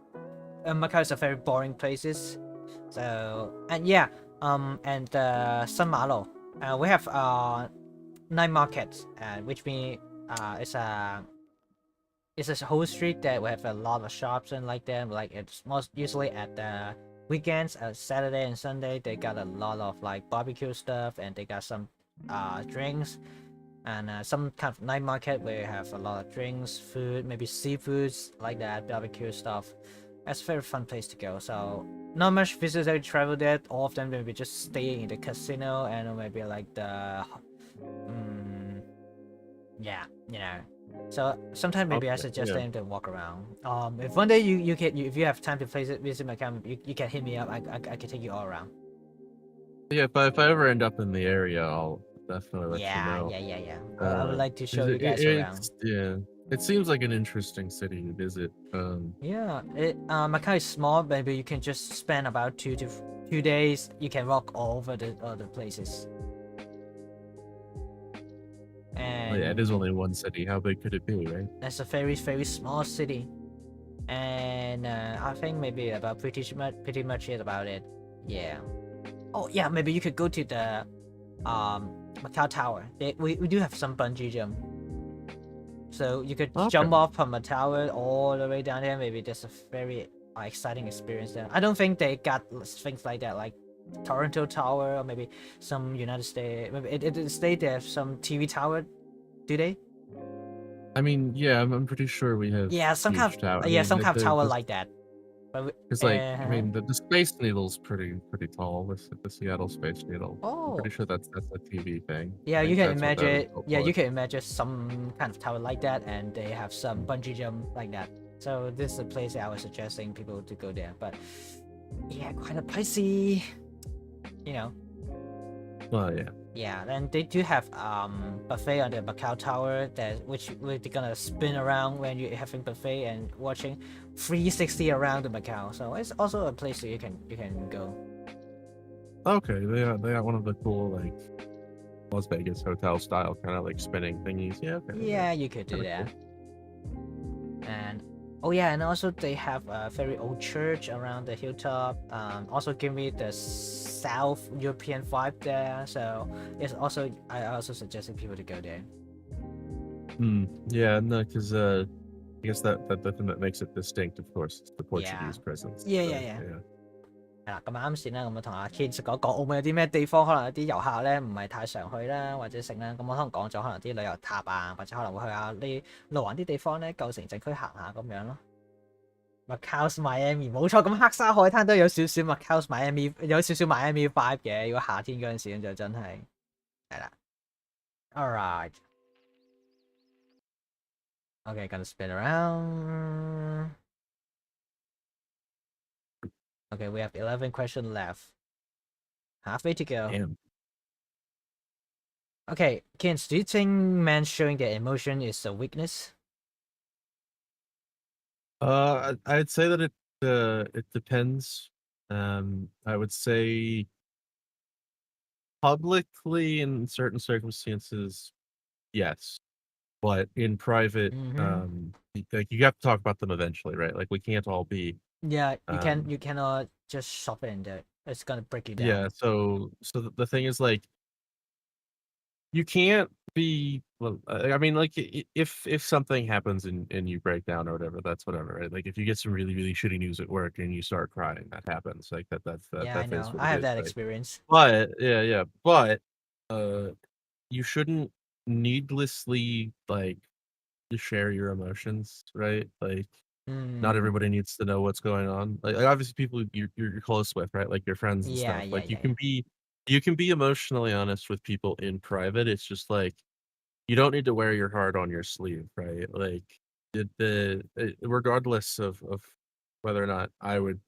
Macau is a very boring places. So, and yeah, and San Malo, we have night markets, which means it's a whole street that we have a lot of shops and like that. Like it's most usually at the weekends, Saturday and Sunday, they got a lot of like barbecue stuff and they got some drinks. And some kind of night market where you have a lot of drinks, food, maybe seafoods like that, barbecue stuff. That's a very fun place to go. So not much visitors travel there. All of them maybe just staying in the casino and maybe like the yeah, you know. So sometimes maybe I suggest them to walk around. If one day if you have time to visit Macau, you can hit me up. I can take you all around. Yeah, if I ever end up in the area, I'll definitely let you know. Yeah. I would like to show you guys around. Yeah, it seems like an interesting city to visit. Yeah, Macau is small. Maybe you can just spend about 2 days. You can walk all over the other places. And yeah, it is only one city. How big could it be, right? That's a very, very small city. and I think maybe about pretty much it about it. Yeah. Oh yeah, maybe you could go to the Macau Tower. We do have some bungee jump, so you could Okay. jump off from a tower all the way down there. Maybe that's a very exciting experience there. I don't think they got things like that, like Toronto Tower or maybe some United States. Maybe it state there some TV tower. Do they? I mean, yeah, I'm pretty sure we have Yeah, some kind huge tower. I of yeah, mean, some kind of tower the like that. But It's like, I mean, the Space Needle's pretty tall. The Seattle Space Needle. I'm oh pretty sure that's a TV thing. yeah, I you think can that's what that was imagine. built Yeah, for. you can imagine some kind of tower like that, and they have some bungee jump like that. So this is a place that I was suggesting people to go there. But yeah, quite a pricey. You know. Well, yeah. Yeah, and they do have buffet on the Macau Tower that which they're gonna spin around when you're having buffet and watching 360 around the Macau. So it's also a place that you can go. Okay, they got one of the cool like Las Vegas hotel style kind of like spinning thingies. Yeah. Okay. Yeah, you could do that. And oh yeah, and also they have a very old church around the hilltop. Also give me the South European vibe there. So it's also I also suggested people to go there. Yeah, no, because I guess that the thing that makes it distinct, of course, is the Portuguese Yeah. presence. Yeah, so, yeah, yeah. 係啦，咁啱先啦，咁同阿 Kids 講澳門有啲咩地方，可能有啲遊客咧唔係太常去啦，或者剩啦，咁我可能講咗可能啲旅遊塔啊，或者可能會去下啲路環啲地方咧，舊城鎮區行下咁樣咯。Macau's Miami 冇錯，咁黑沙海灘都有少少 Macau's Miami 有少少 Miami vibe 嘅，如果夏天嗰陣時咁就真係係啦。Alright. Okay, gonna spin around. Okay, we have 11 questions left. Halfway to go. Damn. Okay, Kins, do you think men showing their emotion is a weakness? I'd say that it depends. I would say publicly in certain circumstances, yes, but in private, like you have to talk about them eventually, right? Like we can't all be. Yeah, you cannot just shove it in there. It's gonna break you down. Yeah, so the thing is like you can't be. Well, I mean, like if something happens and you break down or whatever, that's whatever, right? Like if you get some really shitty news at work and you start crying, that happens. Like Yeah, I that is know. what I it have is, that right? experience. But yeah, but you shouldn't needlessly like share your emotions, right? Like not everybody needs to know what's going on. Like obviously people you're close with, right? Like your friends and Yeah, stuff. yeah, Like yeah. you can be emotionally honest with people in private. It's just like you don't need to wear your heart on your sleeve, right? Like regardless of whether or not I would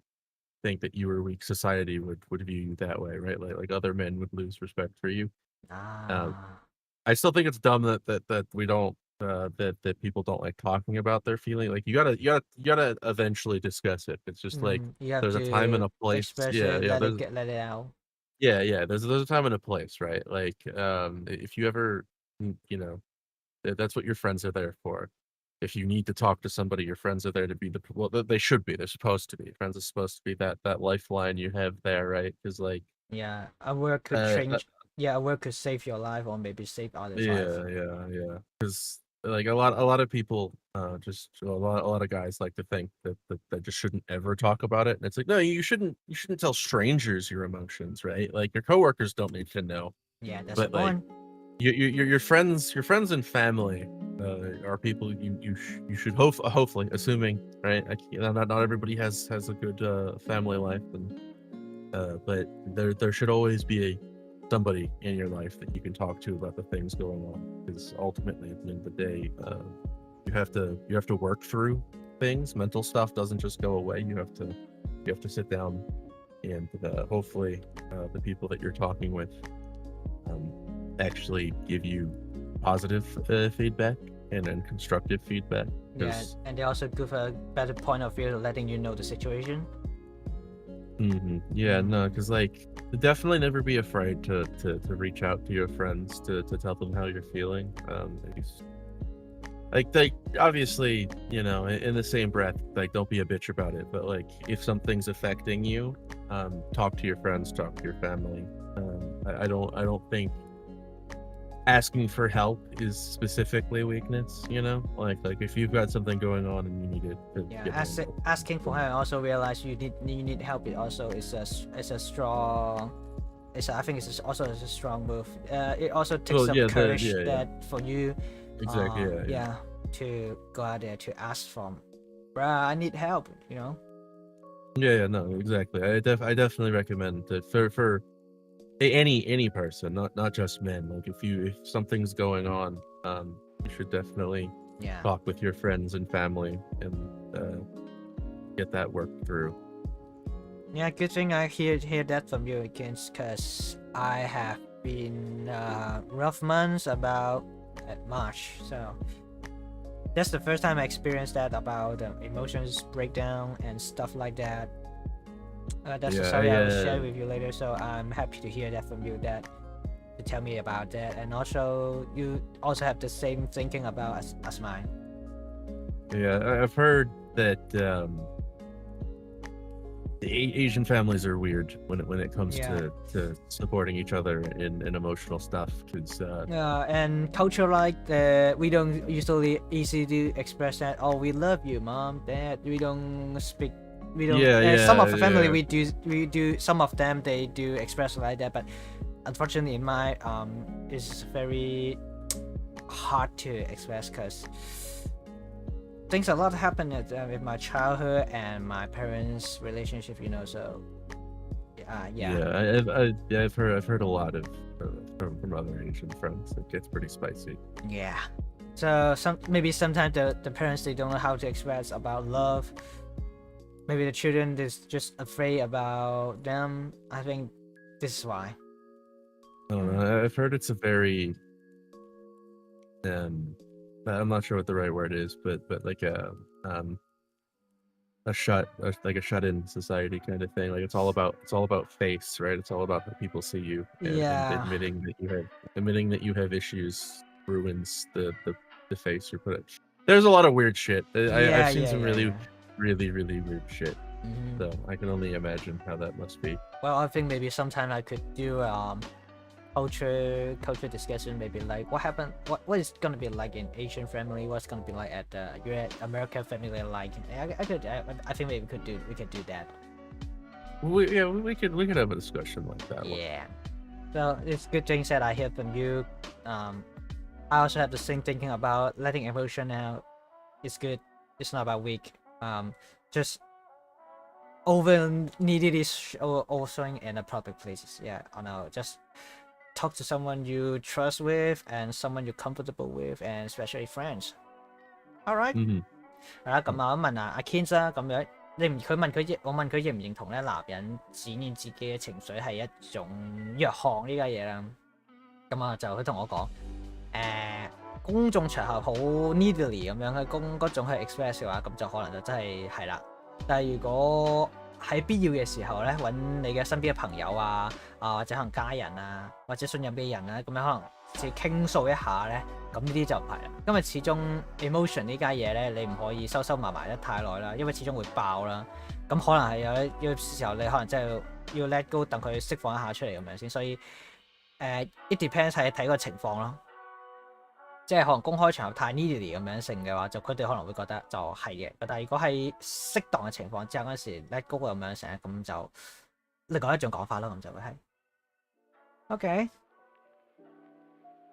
think that you were weak, society would view you that way, right? Like other men would lose respect for you. I still think it's dumb that we don't that people don't like talking about their feeling. Like you gotta eventually discuss it. It's just like you have there's a time and to a place. express Yeah, it, yeah. let it out. Yeah. There's a time and a place, right? Like if you ever you know that's what your friends are there for. If you need to talk to somebody, your friends are there to be well, they should be. They're supposed to be. Friends are supposed to be that lifeline you have there, right? Because like yeah, a word could change. Yeah, a word could save your life or maybe save others' life. Yeah. Because like a lot of people, just a lot of guys like to think that just shouldn't ever talk about it. And it's like, no, you shouldn't tell strangers your emotions, right? Like your coworkers don't need to know. Yeah, that's But the like point. your friends and family are people you should hopefully assuming, right? Not everybody has a good family life, and but there should always be somebody in your life that you can talk to about the things going on, because ultimately at the end of the day you have to work through things. Mental stuff doesn't just go away. You have to sit down and hopefully the people that you're talking with actually give you positive feedback and constructive feedback. Yeah, and they also give a better point of view, letting you know the situation. Yeah, no, because like definitely never be afraid to reach out to your friends to tell them how you're feeling. like obviously, you know, in the same breath, like don't be a bitch about it, but like if something's affecting you, talk to your friends, talk to your family. I don't think asking for help is specifically weakness, you know, like if you've got something going on and you need it to Yeah, get help. asking for help, also realize you need help. It also is a strong. I think it's also a strong move. It also takes Well, some yeah, courage yeah, that for you, exactly, yeah, to go out there to ask from, bruh, I need help. You know. yeah, no, exactly. I definitely recommend that for any person, not just men. Like if something's going on, you should definitely talk with your friends and family and get that worked through. Yeah, good thing I hear that from you again, because I have been rough months about at March, so that's the first time I experienced that about emotions breakdown and stuff like that. That's the story I will share with you later, so I'm happy to hear that from you, that to tell me about that, and also you also have the same thinking about as mine. Yeah, I've heard that the Asian families are weird when it comes to supporting each other in emotional stuff, because and culture like we don't usually easy to express that, oh, we love you, mom, dad. We don't speak, we don't some of the family we do some of them they do express like that, but unfortunately in my it's very hard to express, because things a lot happened with my childhood and my parents' relationship, you know. So I've heard a lot of from other Asian friends. It gets pretty spicy. Yeah. So maybe sometimes the parents, they don't know how to express about love. Maybe the children is just afraid about them. I think this is why. I don't know. I've heard it's a very I'm not sure what the right word is, but like a shut-in society kind of thing. Like it's all about face, right? It's all about how people see you, and admitting that you have issues ruins the face you put it. There's a lot of weird shit. I've seen some really weird shit. So I can only imagine how that must be. Well, I think maybe sometime I could do culture discussion, maybe like what happened, what is gonna be like in Asian family, what's gonna be like at your American family, like I think maybe we could do that. We could have a discussion like that. Yeah. So it's good things that I hear from you. I also have the same thinking about letting emotion out. It's good. It's not about weak. Just over needed is or showing in a public places. Yeah, I know. Just talk to someone you trust with and someone you're comfortable with, and especially friends. Alright. 咁啊，問下阿 Ken 啦，咁樣我問佢認唔認同咧，男人展現自己嘅情緒係一種弱項呢家嘢啦。咁啊，就佢同我講，公眾場合好 needily 咁樣喺嗰種去 express 嘅話，咁就可能就真係啦。但係如果喺必要嘅時候咧，揾你嘅身邊嘅朋友啊，或者可能家人啊，或者信任嘅人啊，咁樣可能自己傾訴一下咧，咁呢啲就唔係啦。因為始終 emotion 呢家嘢咧，你唔可以收埋得太耐啦，因為始終會爆啦。咁可能係有時候你可能真係要 let go， 等佢釋放一下出嚟咁樣先。所以it depends 係睇個情況咯。即係可能公開場合太 needy 咁樣性嘅話，就佢哋可能會覺得就係嘅。但係如果係適當嘅情況之下，嗰陣時 let go 咁樣成，咁就另外一種講法咯，咁就會係。Okay.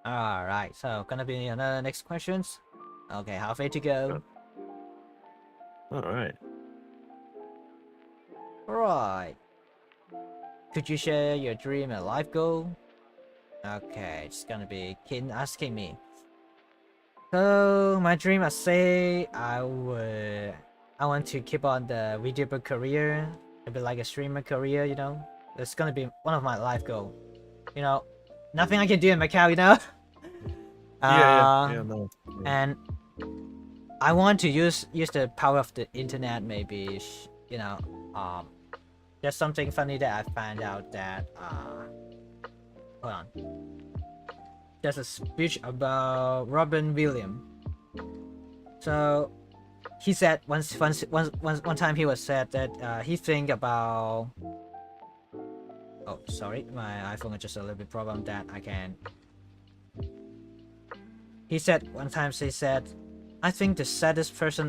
Alright, so gonna be another next questions. Okay, halfway to go. Alright. Right. Could you share your dream and life goal? Okay, it's gonna be Kin asking me. So my dream, I say I want to keep on the VTuber career, maybe like a streamer career, you know. It's gonna be one of my life goal. You know, nothing I can do in Macau, you know. No. And I want to use the power of the internet, maybe, you know. There's something funny that I found out that hold on. There's a speech about Robin Williams. So he said one time he was said that he think about. Oh, sorry, my iPhone is just a little bit problem that I can. He said one time he said, I think the saddest person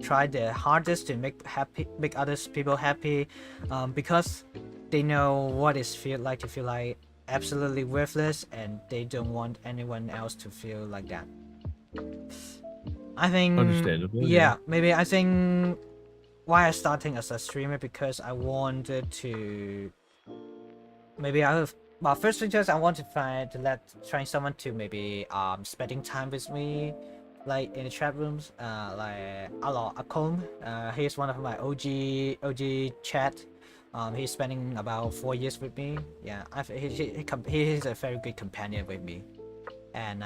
try their hardest to make others people happy, because they know what it feel like to feel like absolutely worthless, and they don't want anyone else to feel like that. I think Understandable. yeah, maybe I think why I starting as a streamer because I wanted to maybe well, first thing just I want to trying someone to maybe spending time with me, like in the chat rooms, like Akong. He's one of my OG chat. He's spending about 4 years with me. Yeah, he's a very good companion with me, and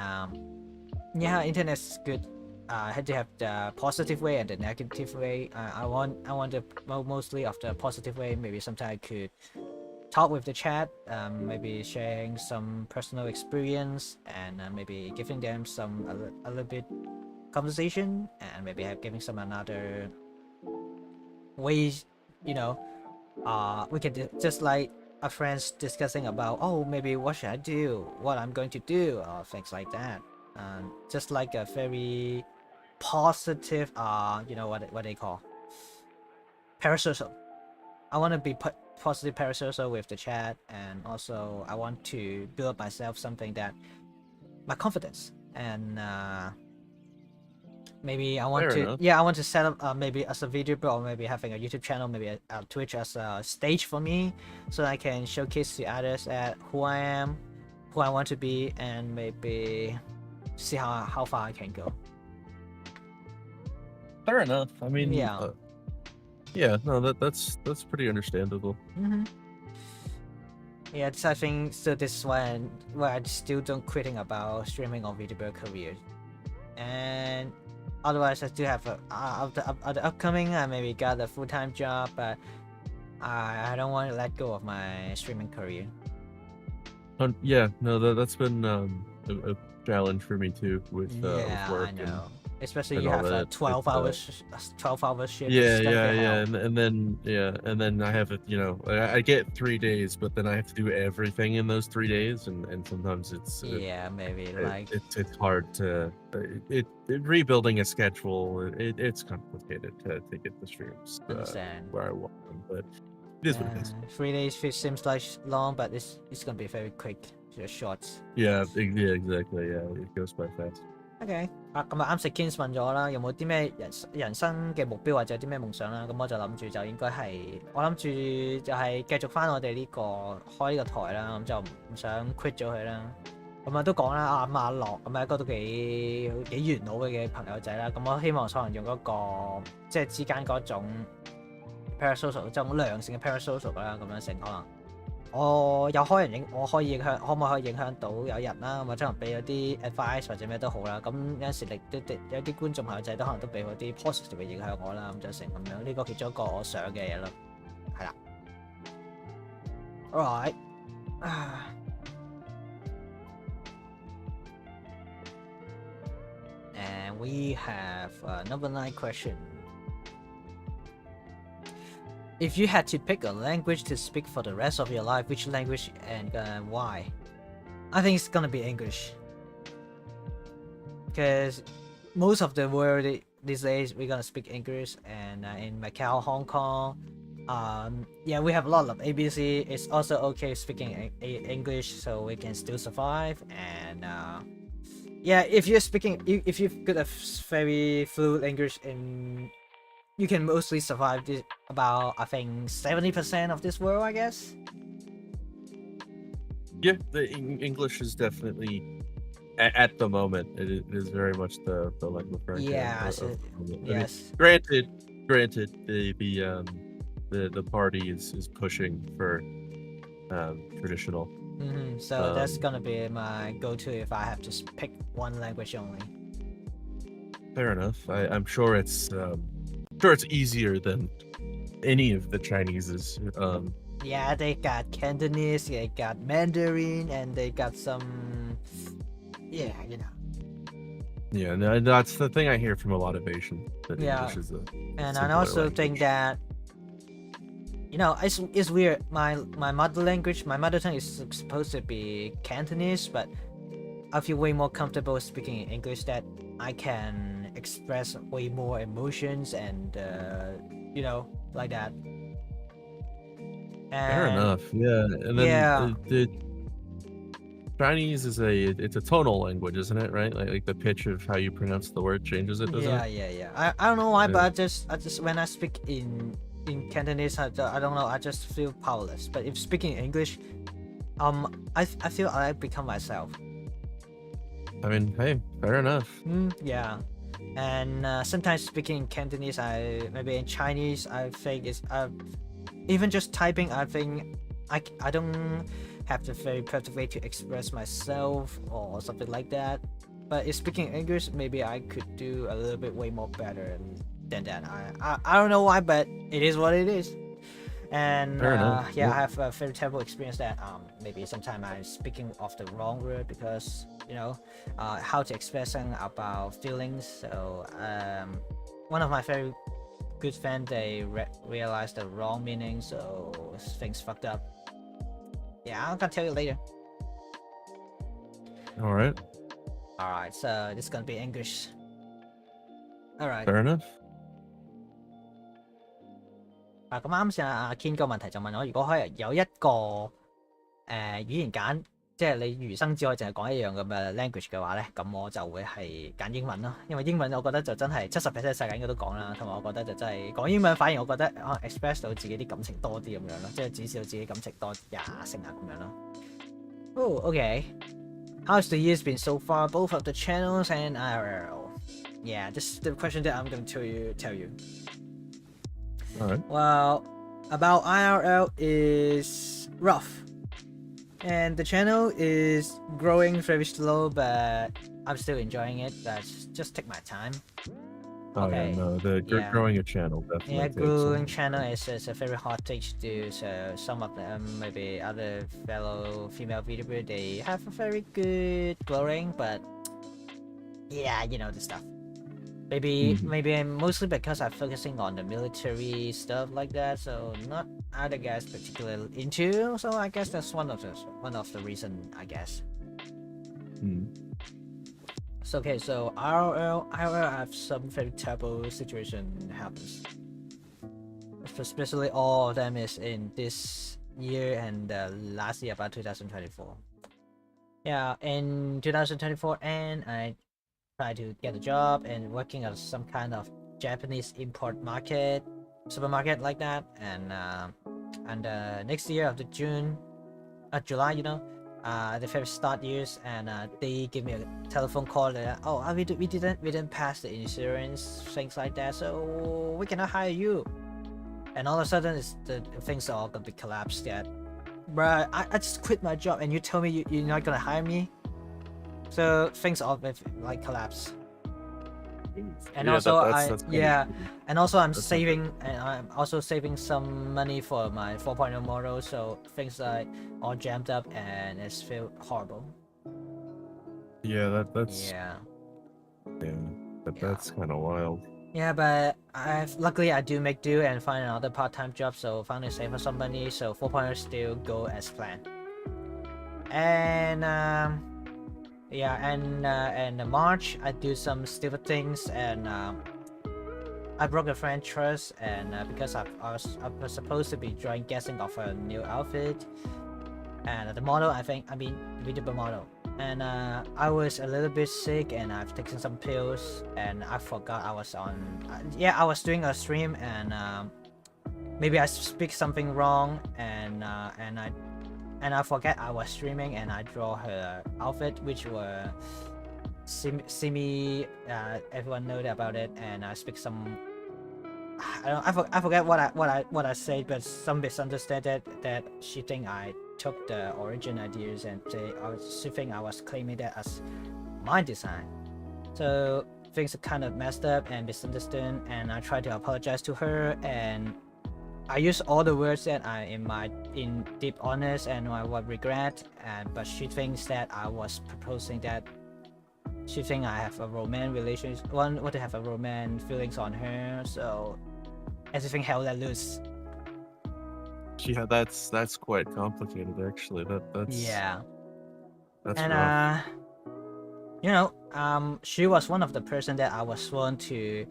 yeah, internet's good. Had to have the positive way and the negative way. I want the mostly of the positive way. Maybe sometimes I could talk with the chat, maybe sharing some personal experience, and maybe giving them some a little bit conversation, and maybe giving some another ways, you know. We can just like our friends discussing about, oh, maybe what should I do, what I'm going to do, or things like that. Just like a very positive, you know what they call parasocial. I want to be positive parasocial with the chat, and also I want to build myself something that my confidence, and maybe I want I want to set up maybe as a VTuber, or maybe having a YouTube channel, maybe a Twitch as a stage for me, so I can showcase to others at who I am, who I want to be, and maybe see how far I can go. Fair enough. I mean, yeah. Yeah, no, that's pretty understandable. Yeah, I think so. This is why I still don't quitting about streaming or VTuber career, and otherwise I still have the upcoming. I maybe got a full-time job, but I don't want to let go of my streaming career. Yeah, no, that's been a challenge for me too with work. I know. Especially you have a 12 hours shift. Yeah, and then I have I get 3 days, but then I have to do everything in those 3 days, and sometimes it's it's hard to rebuilding a schedule. It's complicated to get the streams where I want them, but it is what it is. 3 days seems like long, but it's gonna be very quick, just short. Yeah, exactly. Yeah, it goes by fast. OK， 咁啱食 Kins 問咗啦，有冇啲咩人生嘅目標或者啲咩夢想啦？咁我就諗住就應該係，我諗住就係繼續翻我哋呢個開呢個台啦，咁就唔想 quit 咗佢啦。咁都講啦，阿樂咁一個都幾元老嘅朋友仔啦。咁我希望可能用嗰個即係之間嗰種 parasocial 即係良性嘅 parasocial 啦，咁樣成可能。我有可唔可以影響到有人啦，或者可能俾咗啲 advice 或者咩都好啦。咁有陣時有啲觀眾朋友仔都可能都俾嗰啲 positive 嘅影響我啦，咁就成咁樣。呢個其中一個我想嘅嘢咯，係啦。Alright， and we have number 9 question. If you had to pick a language to speak for the rest of your life, which language and why? I think it's gonna be English. Because most of the world these days we're gonna speak English, and in Macau, Hong Kong, yeah, we have a lot of ABC. It's also okay speaking English, so we can still survive. And yeah, if you've got a very fluent English you can mostly survive about, I think, 70% of this world, I guess. Yeah, the English is definitely, at the moment, it is very much the language. Yeah, yes. Granted, the party is pushing for traditional. So that's gonna be my go-to if I have to pick one language only. Fair enough. I'm sure it's easier than any of the Chinese's. Yeah, they got Cantonese, they got Mandarin, and they got some, yeah, Yeah, no, that's the thing I hear from a lot of Asians. That English is a and I simpler also language. think that it's weird. My mother language, my mother tongue is supposed to be Cantonese, but I feel way more comfortable speaking in English that I can express way more emotions and like that. Fair And enough. Yeah, and then the Chinese is it's a tonal language, isn't it? Right? Like the pitch of how you pronounce the word changes it, doesn't it? yeah. I don't know why, but I just when I speak in Cantonese, I don't know. I just feel powerless. But if speaking English, I feel I become myself. I mean, hey, fair enough. Yeah, and sometimes speaking Cantonese, maybe in Chinese, I think it's even just typing. I think I don't have the very perfect way to express myself or something like that. But if speaking English, maybe I could do a little bit way more better than that. I don't know why, but it is what it is. And Fair yeah, I have a very terrible experience that maybe sometimes I'm speaking of the wrong word because how to expressing about feelings. So one of my very good friends, they realized the wrong meaning, so things fucked up. Yeah, I'm gonna tell you later. Alright. Alright, so this is gonna be English. Alright. Fair enough. 咁啱先阿 Ken 個問題就問我，如果可以有一個語言揀，即係你餘生只可以淨係講一樣咁嘅 language 嘅話咧，咁我就會係揀英文咯。因為英文我覺得就真係70%世界應該都講啦，同埋我覺得就真係講英文反而我覺得express 到自己啲感情多啲咁樣咯，即係展示到自己感情多廿成啊咁樣咯。Oh, okay. How's the years been so far, both of the channels and IRL? Yeah, this is the question that I'm going to tell you. Alright. Well, about IRL is rough. And the channel is growing very slow, but I'm still enjoying it. Just take my time. Oh okay. Yeah, no, growing a channel definitely. Yeah, growing channel is a very hard thing to do. So some of them, maybe other fellow female VTuber, they have a very good growing, but yeah, you know the stuff. Maybe mostly because I'm focusing on the military stuff like that, so not other guys particularly into. So I guess that's one of the reason, I guess. So okay, so IRL I have some very terrible situation happens. Especially all of them is in this year and last year, about 2024. Yeah, in 2024, and I try to get a job and working at some kind of Japanese import market, supermarket like that, and next year of the July, the very start years, and they give me a telephone call that we didn't pass the insurance, things like that, so we cannot hire you. And all of a sudden the things are all gonna be collapsed. That, bruh, I just quit my job and you tell me you're not gonna hire me. So things all like collapse. And yeah, also and also I'm that's saving, and I'm also saving some money for my 4.0 model, so things like all jammed up and it's feel horrible. Yeah, that's kind of wild. Yeah, but luckily I do make do and find another part-time job, so finally save some money, so 4.0 still go as planned. And in March I do some stupid things, and I broke a friend's trust, and because I was supposed to be drawing guessing of a new outfit, and the model, VTuber model, and I was a little bit sick, and I've taken some pills, and I forgot I was on I was doing a stream, and maybe I speak something wrong, and I forget I was streaming, and I draw her outfit, which were semi everyone know about it, and I speak some I forget what I said, but some misunderstood that she think I took the origin ideas, and she think I was claiming that as my design. So things are kind of messed up and misunderstood, and I tried to apologize to her, and I use all the words that I in deep honest and I would regret, but she thinks that I was proposing that she think I have a romance relationship, want to have a romance feelings on her, so everything held that loose. Yeah, that's quite complicated actually. Yeah. That's And rough. she was one of the person that I was sworn to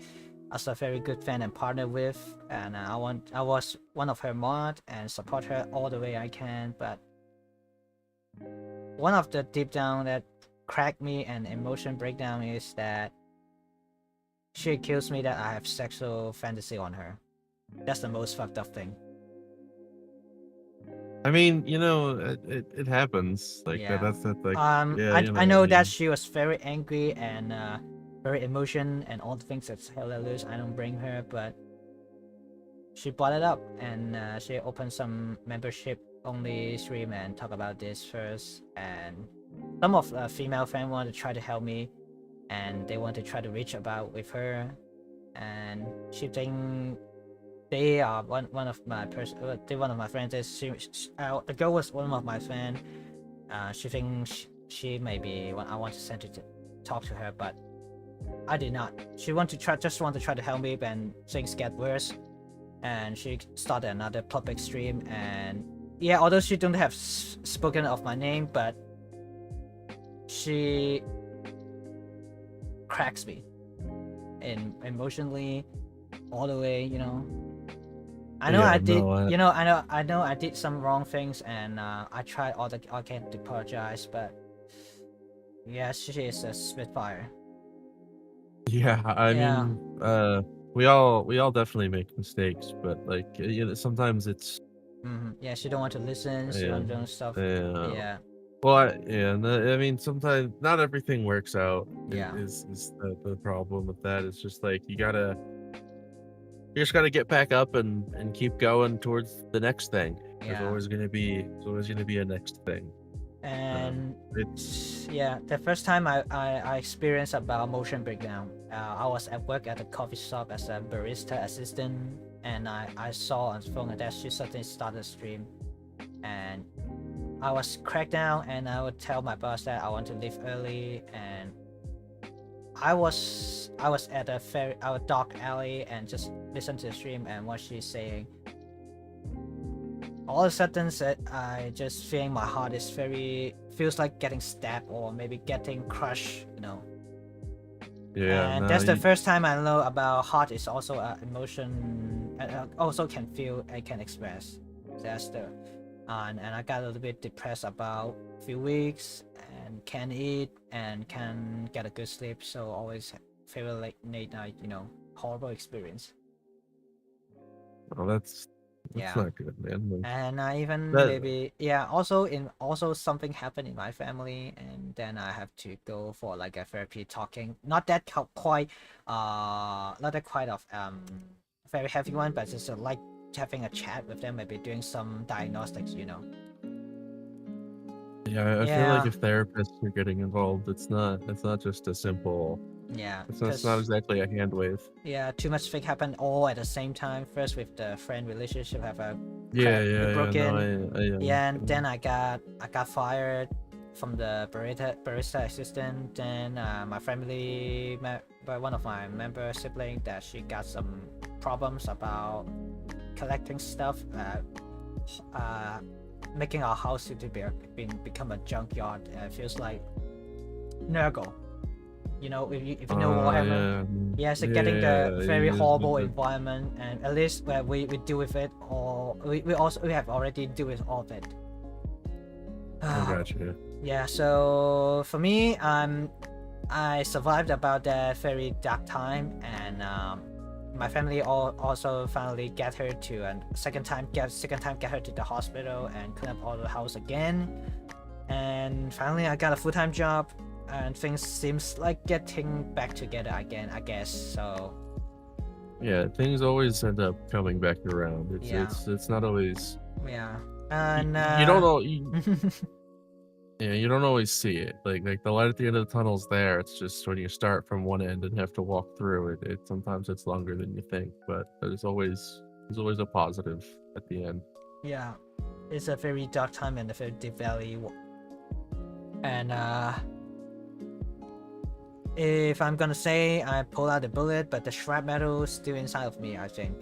as a very good friend and partner with, and I was one of her mod and support her all the way I can. But one of the deep down that cracked me and emotion breakdown is that she accused me that I have sexual fantasy on her. That's the most fucked up thing. I mean, it happens. Like Yeah. that's like yeah, I know that she was very angry and very emotion and all the things that's hilarious. I don't bring her, but she brought it up and she opened some membership only stream and talk about this first. And some of female fans want to try to help me, and they want to try to reach about with her, and she think they are one of my they one of my friends. The girl was one of my friends. She thinks she may be I want to send to talk to her, but I did not. She want to try to help me, and things get worse. And she started another public stream, and yeah, although she don't have spoken of my name, but she cracks me emotionally all the way. I know I did. I know I did some wrong things, and I tried all I can to apologize, but yeah, she is a spitfire. Yeah, I mean, we all definitely make mistakes, but like sometimes it's. Yeah, she don't want to listen. She don't do stuff. Yeah. Well, I mean, sometimes not everything works out. Yeah. Is the problem with that? It's just like you just gotta get back up and keep going towards the next thing. Yeah. There's always gonna be a next thing. And yeah, the first time I experienced about motion breakdown, I was at work at a coffee shop as a barista assistant, and I saw on the phone that she suddenly started a stream, and I was cracked down, and I would tell my boss that I want to leave early, and I was at a dark alley and just listen to the stream and what she's saying. All of a sudden, I just feeling my heart is feels like getting stabbed or maybe getting crushed, Yeah, and that's the first time I know about heart is also an emotion, also can feel and can express. That's and I got a little bit depressed about a few weeks and can't eat and can't get a good sleep. So always feel like late night, horrible experience. Well, that's not good, man. And I even maybe also something happened in my family, and then I have to go for like a therapy talking. Not that quite of very heavy one, but just like having a chat with them, maybe doing some diagnostics. Yeah, I feel like if therapists are getting involved, it's not just a simple. Yeah, it's not exactly a hand wave. Yeah, too much thing happened all at the same time. First with the friend relationship have a broken. And then I got fired from the barista assistant. Then my family, by one of my member sibling, that she got some problems about collecting stuff, making our house to become a junkyard. It feels like Nurgle. If you know Warhammer. So getting the very horrible environment, and at least where we deal with it, or we have already deal with all of it. I gotcha. Yeah, so for me, I survived about that very dark time, and my family also finally get her to second time get her to the hospital and clean up all the house again, and finally I got a full-time job. And things seems like getting back together again, I guess. So yeah, things always end up coming back around. It's not always. Yeah, and you don't know. You don't always see it. Like the light at the end of the tunnel's there. It's just when you start from one end and have to walk through it. Sometimes it's longer than you think, but there's always a positive at the end. Yeah, it's a very dark time and a very deep valley, and if I'm gonna say I pulled out the bullet, but the shrapnel is still inside of me, I think.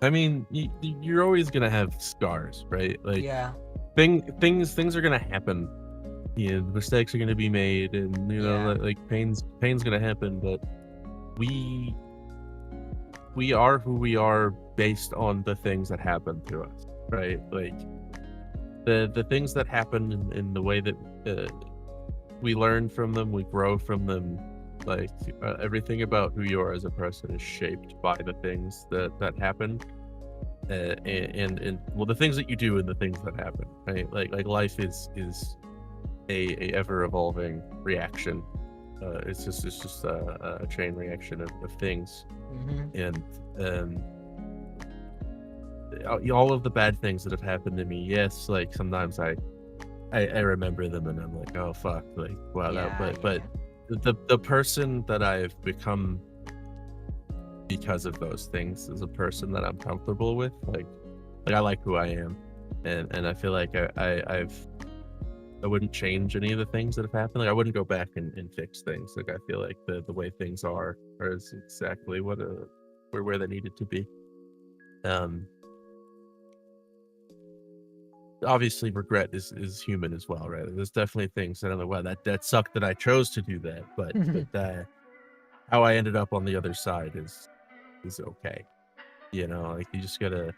I mean, you're always gonna have scars, right? Like, yeah, things are gonna happen. Mistakes are gonna be made, and like pain's gonna happen. But we are who we are based on the things that happen to us, right? Like the things that happen in the way that we learn from them, we grow from them. Like everything about who you are as a person is shaped by the things that happen, and well, the things that you do and the things that happen, right? Like life is a ever evolving reaction. It's just a chain reaction of things, and all of the bad things that have happened to me. Yes, like sometimes I remember them and I'm like, oh fuck, like wow, but the person that I've become because of those things is a person that I'm comfortable with. Like I like who I am, and I feel like I wouldn't change any of the things that have happened. Like I wouldn't go back and fix things. Like I feel like the way things are is exactly what where they needed to be. Obviously regret is human as well, right? There's definitely things that I'm like, wow, that sucked that I chose to do that, but how I ended up on the other side is okay. Like you just gotta.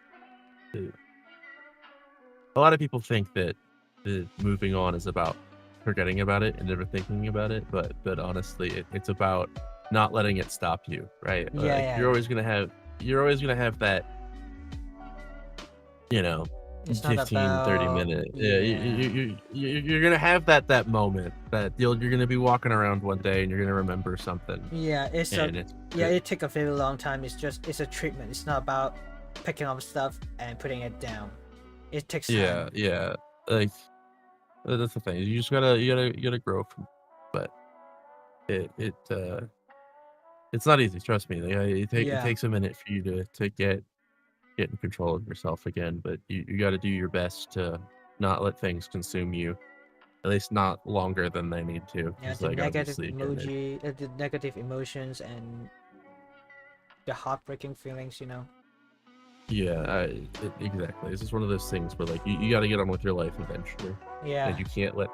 A lot of people think that moving on is about forgetting about it and never thinking about it, but honestly, it's about not letting it stop you, right? You're always gonna have that. it's 15 not 30 about, minute, you're gonna have that moment that you're gonna be walking around one day and you're gonna remember something. It take a very long time. It's a treatment. It's not about picking up stuff and putting it down. It takes time. Like that's the thing, you just gotta grow from, but it's not easy, trust me. Like, it takes a minute for you to get in control of yourself again, but you got to do your best to not let things consume you, at least not longer than they need to. The negative emotions and the heartbreaking feelings, exactly. This is one of those things where like you got to get on with your life eventually, and you can't let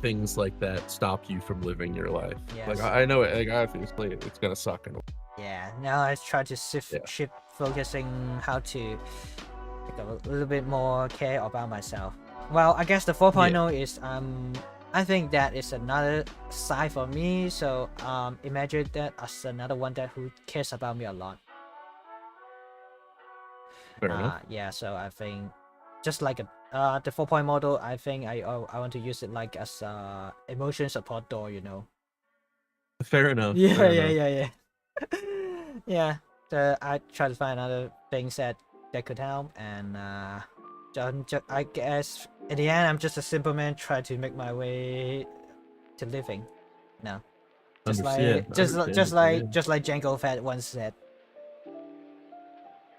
things like that stop you from living your life. Like I know it, like obviously it's gonna suck in a now I try to shift focusing how to take a little bit more care about myself. Well, I guess the 4.0 is I think that is another side for me, so imagine that as another one that who cares about me a lot. So I think just like the 4.0 model, I think I want to use it like as a emotion support door, Fair enough. Yeah. I try to find other things that could help, and I guess in the end I'm just a simple man trying to make my way to living. Just like Jango Fett once said.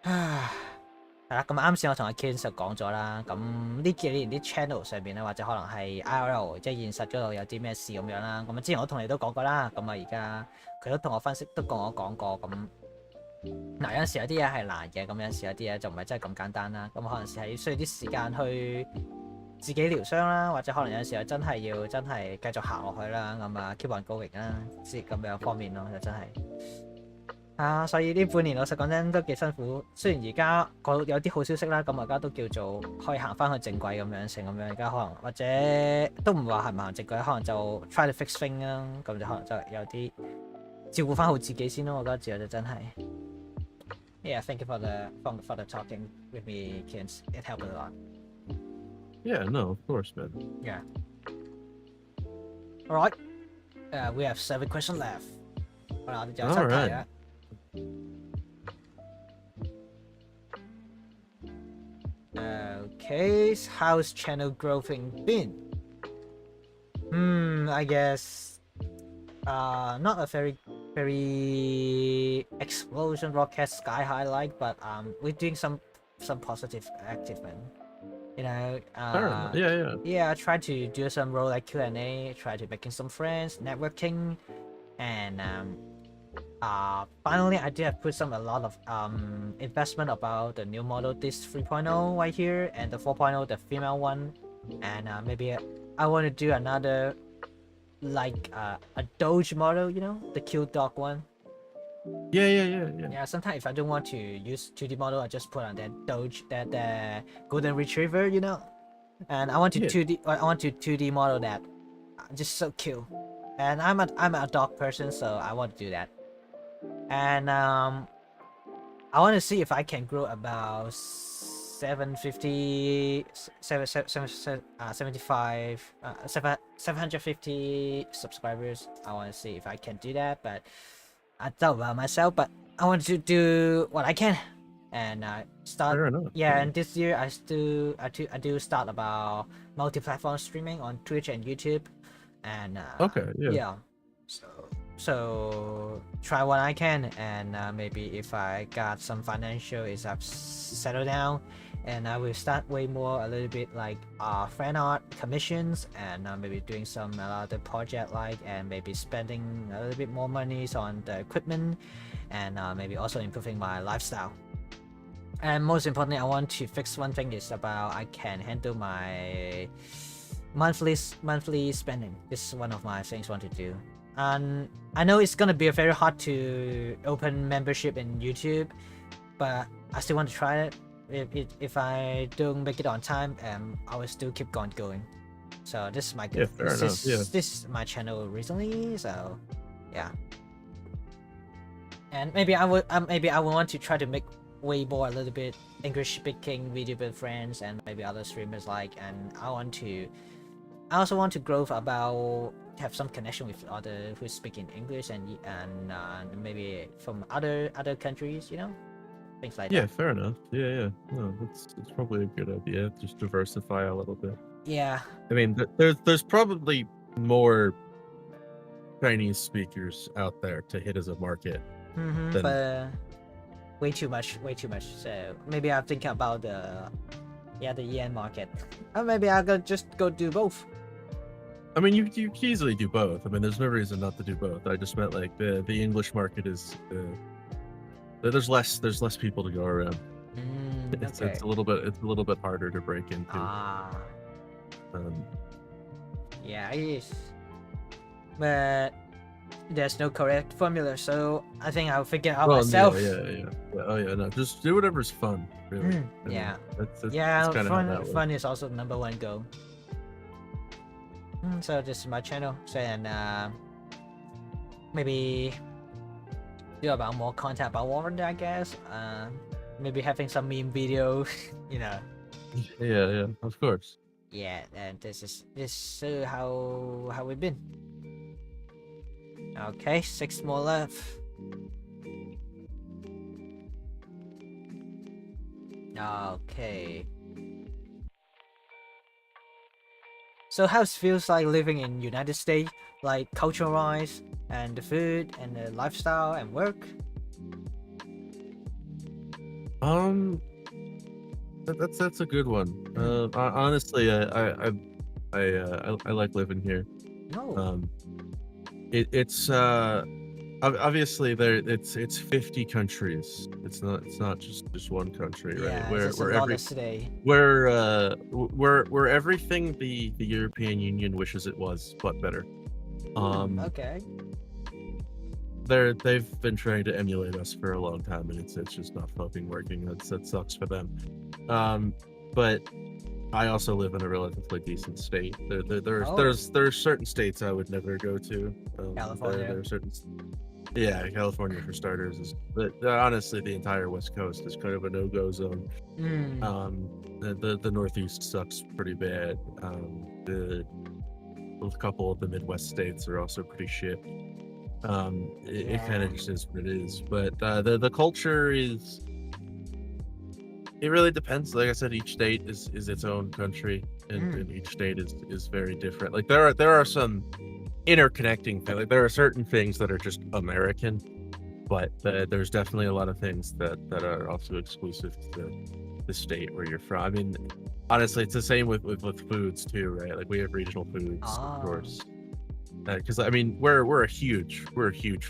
係啦，咁啱先我同阿 Ken 就講咗啦，咁呢幾年啲 channel 上邊咧，或者可能係 IRL 即係現實嗰度有啲咩事咁樣啦，咁之前我同你都講過啦，咁而家佢都同我分析，都同我講過，咁有陣時有啲嘢係難嘅，咁有陣時有啲嘢就唔係真係咁簡單啦，咁可能係需要啲時間去自己療傷啦，或者可能有陣時真係要繼續行落去啦，咁keep on going 啦，即係咁樣方面咯，就真係。所以呢半年老實講真都幾辛苦。雖然而家有啲好消息啦，咁而家都叫做可以行翻去正軌咁樣成咁樣。而家可能或者都唔話行唔行正軌，可能就 try to fix thing 啦。咁就可能就有啲照顧翻好自己先咯。我覺得自己就真係。Yeah, thank you for the talking with me, kids. It helped a lot. Yeah, no, of course, man. Yeah. All right. We have 7 questions left. 我哋就7題啦。Okay, how's channel growth been? I guess not a very explosion rocket sky high like, but we're doing some positive active, man. Fair enough. Yeah. Yeah, I try to do some Roulette Q&A, try to making some friends, networking, and finally I did put a lot of investment about the new model, this 3.0 right here, and the 4.0, the female one, and maybe I want to do another like a Doge model, the cute dog one. Yeah. Sometimes if I don't want to use 2D model, I just put on that Doge, that golden retriever, and I want to Yeah. 2D. I want to 2D model that, just so cute. And I'm a dog person, so I want to do that. And I want to see if I can grow about 750, 750 subscribers. I want to see if I can do that, but I doubt about myself. But I want to do what I can, and start. Fair enough. Yeah, and this year I do start about multi-platform streaming on Twitch and YouTube, and Okay. Yeah. So try what I can, and maybe if I got some financial, is I've settled down, and I will start way more a little bit like fan art commissions, and maybe doing some other project and maybe spending a little bit more money on the equipment, and maybe also improving my lifestyle. And most importantly, I want to fix one thing is about I can handle my monthly spending. This is one of my things I want to do. And I know it's gonna be very hard to open membership in YouTube, but I still want to try it. If I don't make it on time, I will still keep going. So this is my this is my channel recently. So yeah, and maybe I would want to try to make way more a little bit English speaking VTuber friends and maybe other streamers and I also want to grow about have some connection with other who speak in English and maybe from other countries, things like that. Yeah, fair enough. Yeah. No, it's probably a good idea. Just diversify a little bit. Yeah. I mean, there's probably more Chinese speakers out there to hit as a market. But way too much. So maybe I'm thinking about the yen market. Or maybe I'll just go do both. I mean, you can easily do both. I mean, there's no reason not to do both. I just meant like the English market is there's less people to go around. It's a little bit harder to break into. Yeah, it is. But there's no correct formula, so I think I'll figure it out myself. Yeah. Oh yeah, no, just do whatever's fun. Really. Yeah. That's fun is also the number one goal. So this is my channel. So and maybe do about more content about Warren, I guess. Maybe having some meme videos, Yeah, of course. Yeah, and this is how we've been. Okay, 6 more left. Okay. So how it feels like living in United States, like culture-wise, and the food, and the lifestyle, and work? That's a good one. Honestly, I like living here. No. It's obviously it's 50 countries. It's not just one country, right? Where everything the European Union wishes it was, but better. Okay. They've been trying to emulate us for a long time, and it's just not fucking working. That sucks for them. But I also live in a relatively decent state. There's certain states I would never go to. California. There are certain. Yeah, California for starters but honestly, the entire West Coast is kind of a no-go zone. The Northeast sucks pretty bad. A couple of the Midwest states are also pretty shit. It kind of just is what it is. But the culture is. It really depends. Like I said, each state is its own country, and each state is very different. Like there are some interconnecting things. Like there are certain things that are just American, but there's definitely a lot of things that are also exclusive to the state where you're from. I mean, honestly, it's the same with foods too, right? Like we have regional foods, of course. Because I mean, we're a huge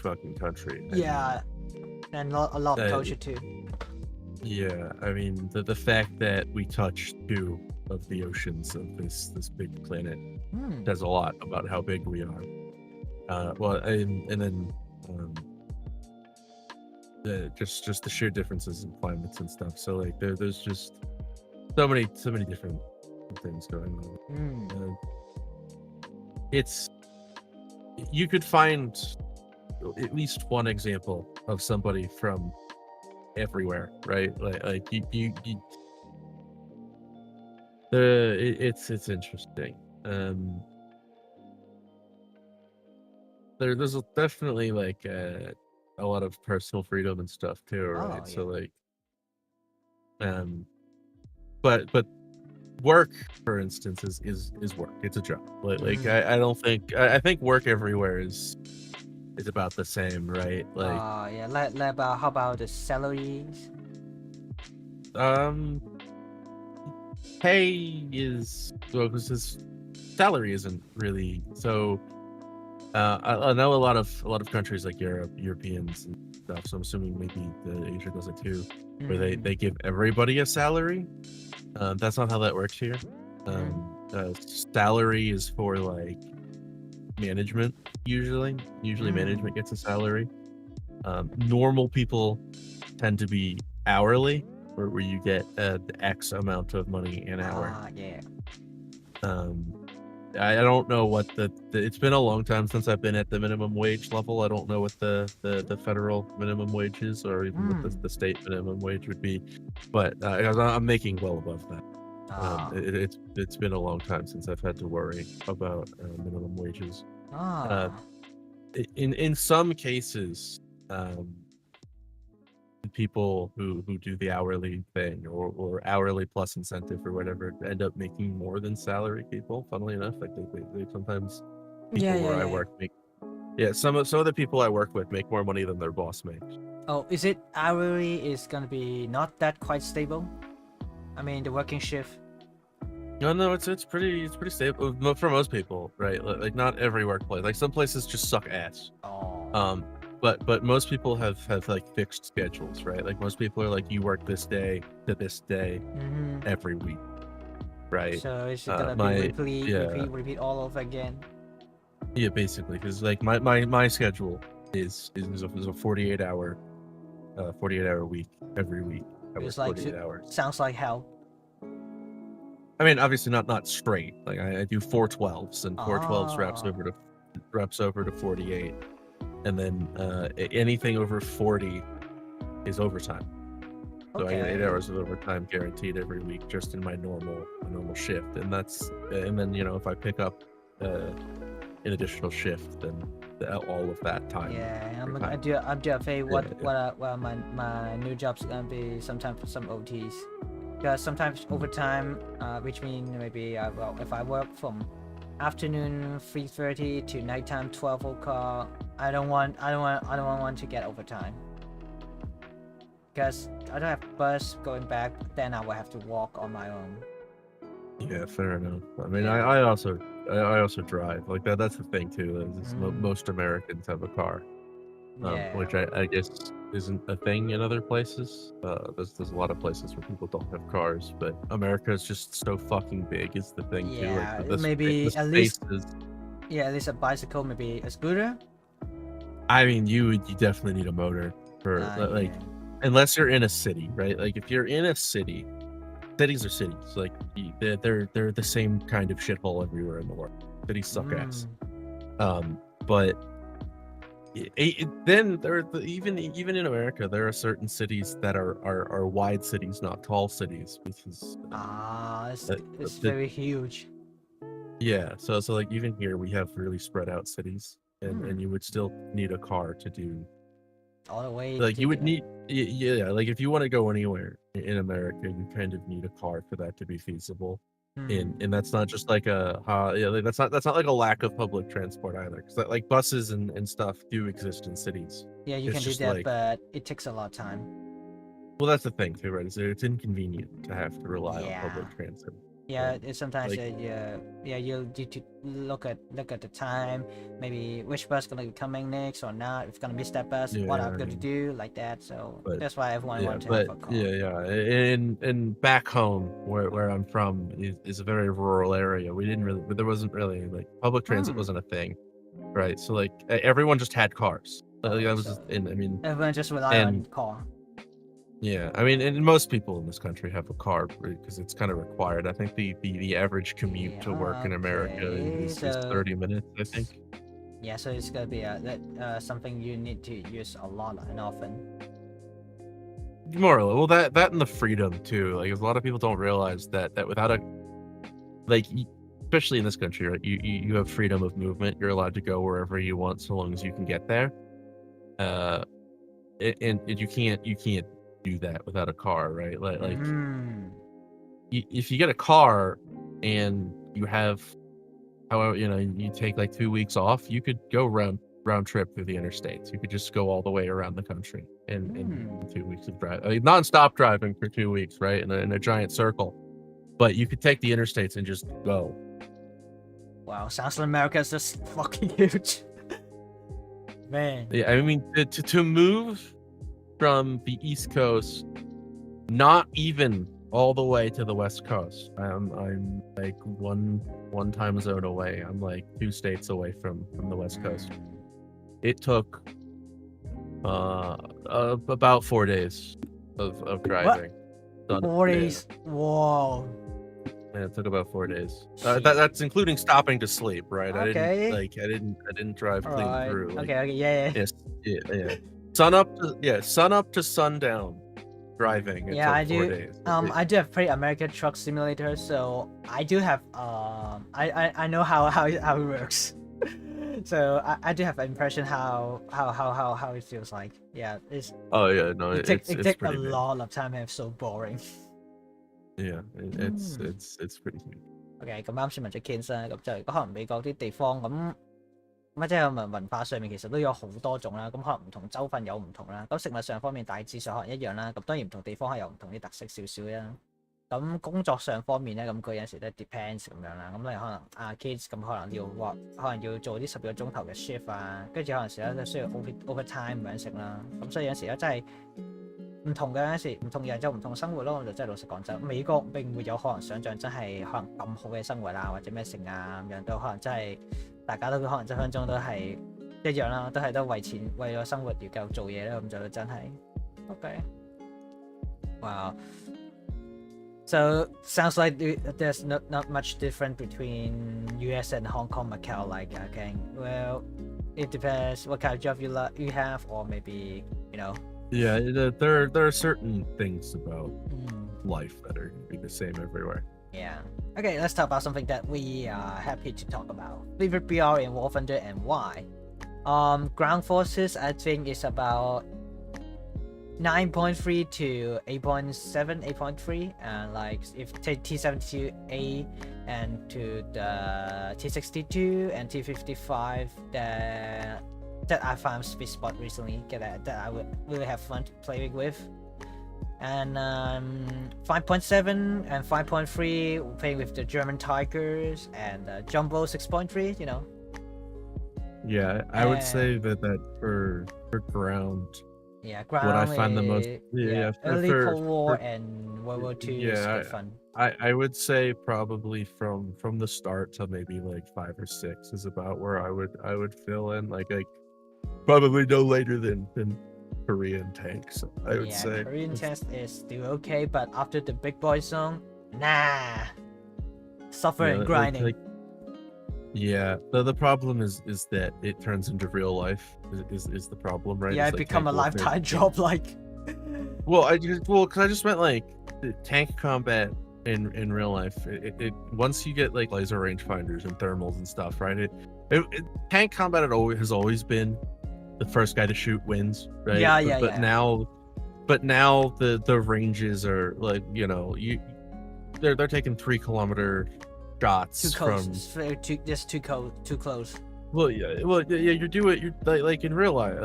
fucking country. Yeah, and a lot of culture too. Yeah, I mean, the fact that we touch 2 of the oceans of this big planet says a lot about how big we are. Well, and then just the sheer differences in climates and stuff. So like there's just so many different things going on. It's you could find at least one example of somebody from everywhere, right? Like it's interesting. There's definitely like a lot of personal freedom and stuff too, right? Yeah. So like but work, for instance, is work. It's a job. Like I don't think I think work everywhere is about the same, right? Like yeah, like about how about the salaries? Pay is well, because his salary isn't really so. I know a lot of countries like Europeans and stuff. So I'm assuming maybe Asia does it too, where they give everybody a salary. That's not how that works here. Salary is for like management usually. Management gets a salary. Normal people tend to be hourly, where you get the X amount of money an hour. Yeah. I don't know what it's been a long time since I've been at the minimum wage level. I don't know what the federal minimum wage is, or even what the state minimum wage would be, but I'm making well above that. It's been a long time since I've had to worry about minimum wages. In some cases, people who do the hourly thing or hourly plus incentive or whatever end up making more than salary people. Funnily enough, like they sometimes people where I work make some of the people I work with make more money than their boss makes. Oh, is it hourly is gonna be not that quite stable? I mean, the working shift. No, it's pretty stable for most people, right? Like not every workplace. Like some places just suck ass. But most people have like fixed schedules, right? Like most people are like, you work this day to this day every week, right? So it's gonna be repeat all over again. Yeah, basically, because like my schedule is a 48-hour week every week. It's like 48 hours. Sounds like hell. I mean, obviously not straight. Like I do 4/12s, and 4/12s wraps over to 48. And then anything over 40 is overtime. So I get 8 hours of overtime guaranteed every week, just in my normal shift. And then if I pick up an additional shift, then all of that time. Yeah, I'm afraid what my new job's gonna be sometimes for some OTs. Because sometimes overtime, which means maybe if I work from afternoon 3:30 to nighttime 12 o'clock, I don't want to get overtime, because I don't have bus going back. Then I will have to walk on my own. Yeah, fair enough. I mean, I also drive. Like that's the thing too. Most Americans have a car, which I guess isn't a thing in other places. There's a lot of places where people don't have cars, but America is just so fucking big is the thing too. Like, maybe at least a bicycle, maybe a scooter. I mean, you definitely need a motor for unless you're in a city, right? Like if you're in a city, cities are cities. Like they're the same kind of shithole everywhere in the world. Cities suck ass. But then even in America, there are certain cities that are wide cities, not tall cities, because it's very huge. Yeah, so like even here we have really spread out cities, and you would still need a car to do all the way. Like you would need, like if you want to go anywhere in America, you kind of need a car for that to be feasible. And that's not just like that's not like a lack of public transport either, because like buses and stuff do exist in cities. Yeah, you It's can do just that, like, but it takes a lot of time. well, that's the thing too, right? Is that it's inconvenient to have to rely on Yeah. public transit. Yeah, sometimes Like, you need to look at the time, maybe which bus gonna be coming next or not. If it's gonna miss that bus, what I'm gonna do like that. So but that's why everyone yeah, wants to but have a car. yeah. And back home where I'm from is a very rural area. But there wasn't really like public transit wasn't a thing, right? So like everyone just had cars. Like, that was just, and I mean, Everyone just rely on car. yeah, I mean, and most people in this country have a car because it's kind of required. I think the average commute to work in America is 30 minutes, I think. Yeah, so it's gonna be something you need to use a lot and often. More or less. Well, that and the freedom too. Like, a lot of people don't realize that without a, like, especially in this country, right? You have freedom of movement. You're allowed to go wherever you want so long as you can get there. And you can't do that without a car, right? Like if you get a car and you have, however, you take like 2 weeks off, you could go round trip through the interstates. You could just go all the way around the country in 2 weeks of drive, non-stop driving for 2 weeks, right? In a giant circle. But you could take the interstates and just go. Wow, sounds like America is just fucking huge. Man. Yeah, I mean, to move from the East Coast, not even all the way to the West Coast. I'm like one time zone away. I'm like 2 states away from the West Coast. It took about 4 days of driving. What? 4 days? Yeah. Whoa. Yeah, it took about 4 days. That's including stopping to sleep, right? Okay. I didn't drive clean through. Like, okay, yeah. Yes, yeah. Sun up to sundown driving. It took 4 days. I do have pretty American Truck Simulator, so I do have I know how it works. So I do have an impression how it feels like. Yeah, it's. Oh yeah, no, it takes a lot lot of time and it's so boring. Yeah, it's pretty huge. OK， 咁啱先問咗 Ken 啦，咁就可能美國啲地方咁。咁即係文化上面其實都有好多種啦，咁可能唔同州份有唔同啦。咁食物上方面大致上可能一樣啦，咁當然唔同地方係有唔同啲特色少少啦。咁工作上方面咧，咁佢有時都 depends 咁樣啦。咁你可能kids 咁可能要做啲12個鐘頭嘅 shift 啊，跟住有陣時咧都需要 overtime 咁樣食啦。咁所以有時咧真係唔同嘅，有時唔同人有唔同生活咯。我就真係老實講真，美國並沒有可能想像真係可能咁好嘅生活啊，或者咩性啊咁樣都可能真係。大家都可能7分鐘都係一樣啦，都係得為錢為咗生活而繼續做嘢啦，咁就真係 OK。Wow. So sounds like there's not much difference between US and Hong Kong, Macau. Like okay, well, it depends what kind of job you have, or maybe Yeah, there are certain things about life that are gonna be the same everywhere. Yeah. Okay, let's talk about something that we are happy to talk about. Favorite BR in War Thunder and why? Ground forces, I think is about 9.3 to 8.7, 8.3, and like if take T-72A and to the T-62 and T-55, that I found sweet spot recently. That I would really have fun playing with. And 5.7 and 5.3 playing with the German Tigers and Jumbo 6.3, Yeah, I would say that for ground. Yeah, ground. What I find the most early Cold War and World War II is good fun. I would say probably from the start to maybe like 5 or 6 is about where I would fill in like probably no later than Korean tanks, I would say. Korean tanks is still okay, but after the big boy zone, nah. Suffer and grinding. The problem is that it turns into real life is the problem, right? Yeah, it become a lifetime job like. Well, because I just meant like the tank combat in real life. It once you get like laser rangefinders and thermals and stuff, right? Tank combat has always been the first guy to shoot wins, right? But now the ranges are like, they're taking 3-kilometer shots too close. from Just too close. Well, yeah, you're doing you're like in real life,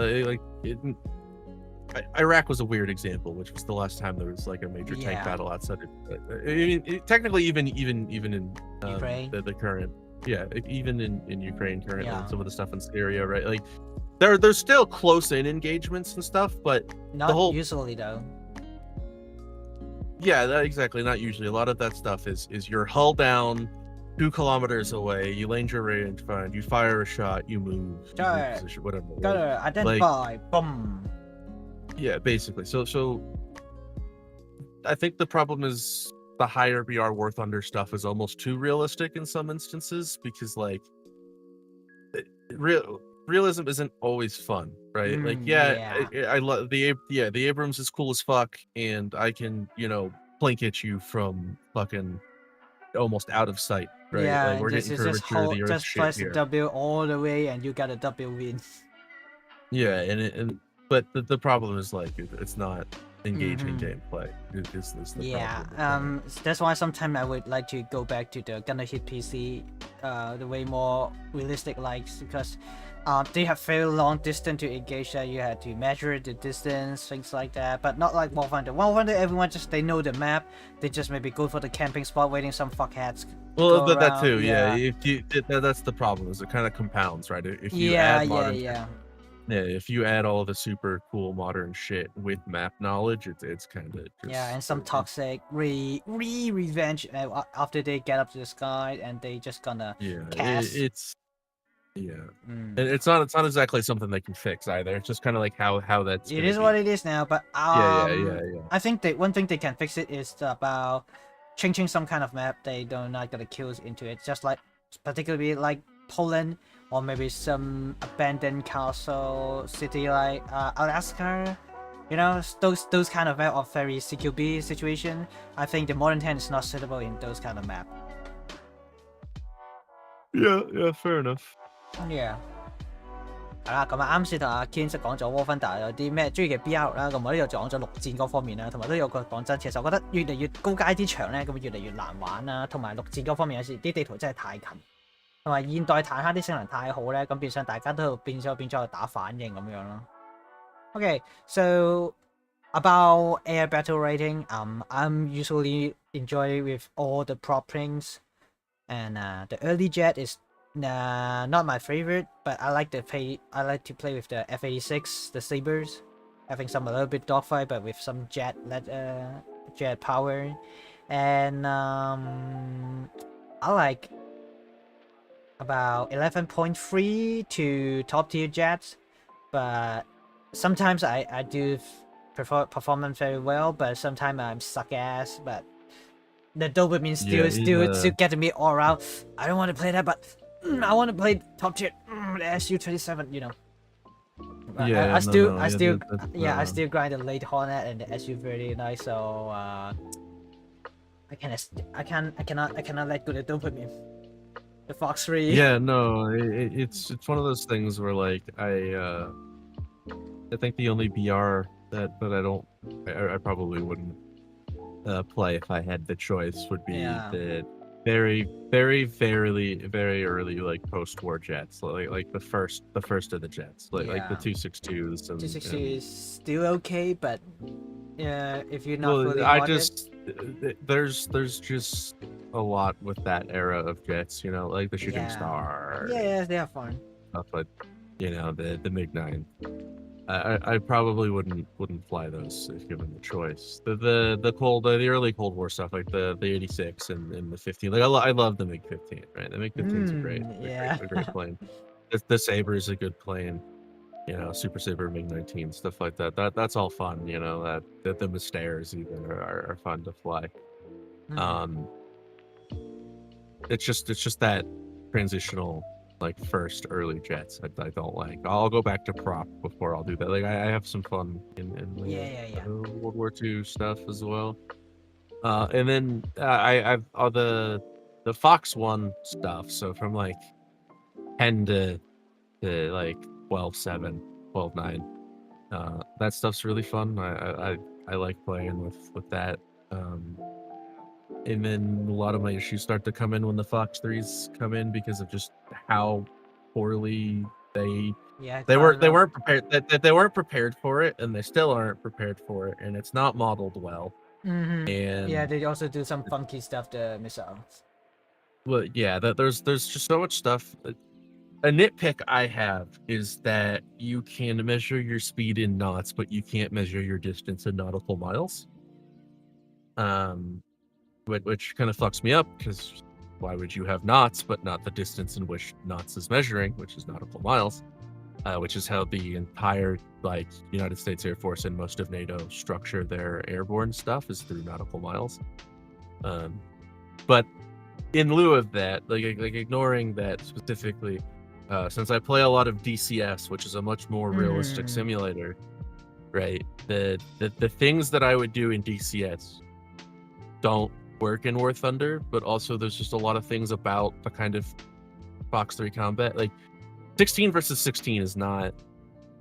Iraq was a weird example, which was the last time there was like a major tank battle outside of. I mean, technically, even in Ukraine, the current, even in Ukraine currently, and some of the stuff in Syria, right? Like, there's still close-in engagements and stuff, but not usually though. Yeah, exactly. Not usually. A lot of that stuff is you're hull down, 2 kilometers away. You land your range find. You fire a shot. You move. Position, whatever. Gotta identify. Boom. Yeah, basically. So I think the problem is the higher BR War Thunder stuff is almost too realistic in some instances, because like realism isn't always fun, right? I love the Abrams is cool as fuck, and I can plink at you from fucking almost out of sight, right? Yeah, like we're getting curvature of the earth just shit press here. W all the way and you got a W win. Yeah, but the problem is like it's not engaging gameplay. Is the problem. That's why sometimes I would like to go back to the Gonna Hit PC, the way more realistic likes, because they have very long distance to engage that you had to measure the distance, things like that, but not like War Thunder. War Thunder, everyone just they know the map, they just maybe go for the camping spot waiting some fuckheads. Well, that too, yeah. If you that's the problem, is it kind of compounds, right? If you add modern if you add all the super cool modern shit with map knowledge, it's kind of and some toxic revenge after they get up to the sky and they just gonna cast. And it's not exactly something they can fix either. It's just kind of like how that's. It is what it is now, but I think that one thing they can fix it is about changing some kind of map. They don't not gonna kills into it, just like particularly like Poland, or maybe some abandoned castle city like Alaska. You know, those kind of map of very CQB situation. I think the modern 10 is not suitable in those kind of map. Yeah, fair enough. Yeah. 係啦，咁啱先同阿 Ken 講咗 War Thunder 有啲咩中意嘅 BR 啦，咁我呢度講咗陸戰嗰方面啦，同埋都有個講真，其實我覺得越嚟越高階啲場咧，咁越嚟越難玩啦，同埋陸戰嗰方面有時啲地圖真係太近，同埋現代坦克啲性能太好咧，咁變相大家都變咗去打反應咁樣咯。Okay, so about air battle rating, I'm usually enjoy with all the prop planes, and the early jet is not my favorite, but I like to play with the F-86, the Sabers, having some a little bit dogfight, but with some jet power, and I like about 11.3 to top tier jets, but sometimes I do perform very well, but sometimes I'm suck ass, but the dopamine still getting me all around. I don't want to play that, but I want to play top tier, the SU-27, you know. I still grind the late Hornet and the SU-39, so I cannot let go of the dopamine. The Fox 3. Yeah, no, it's one of those things where like I think the only BR that I probably wouldn't play if I had the choice would be the very early like post-war jets, like the first of the jets, like the 262s. 262 is still okay, but if you're not fully modded, there's just a lot with that era of jets, you know, like the Shooting Star. Yeah, they are fun. But you know, the MiG-9. I probably wouldn't fly those if given the choice. The early Cold War stuff, like the 86 and the 15. Like I love the MiG-15, right? The MiG-15's great. A great plane. The Saber is a good plane. You know, Super Saber, MiG-19, stuff like that. That's all fun. You know, that the Mystères even are fun to fly. It's just that transitional, like first early jets I don't like. I'll go back to prop before I'll do that. Like I have some fun in World War II stuff as well. And then I've all the Fox 1 stuff. So from like 10 to like 12.7, 12.9. That stuff's really fun. I like playing with that. And then a lot of my issues start to come in when the Fox 3s come in because of just how poorly they weren't prepared that they weren't prepared for it, and they still aren't prepared for it, and it's not modeled well. And yeah, they also do some funky stuff to missiles. Well, yeah, that there's just so much stuff. A nitpick I have is that you can measure your speed in knots, but you can't measure your distance in nautical miles. Which kind of fucks me up, because why would you have knots but not the distance in which knots is measuring, which is nautical miles, which is how the entire United States Air Force and most of NATO structure their airborne stuff, is through nautical miles. But in lieu of that, like ignoring that specifically, since I play a lot of DCS, which is a much more realistic simulator, right? The things that I would do in DCS don't work in War Thunder, but also there's just a lot of things about the kind of Fox 3 combat, like 16 versus 16 is not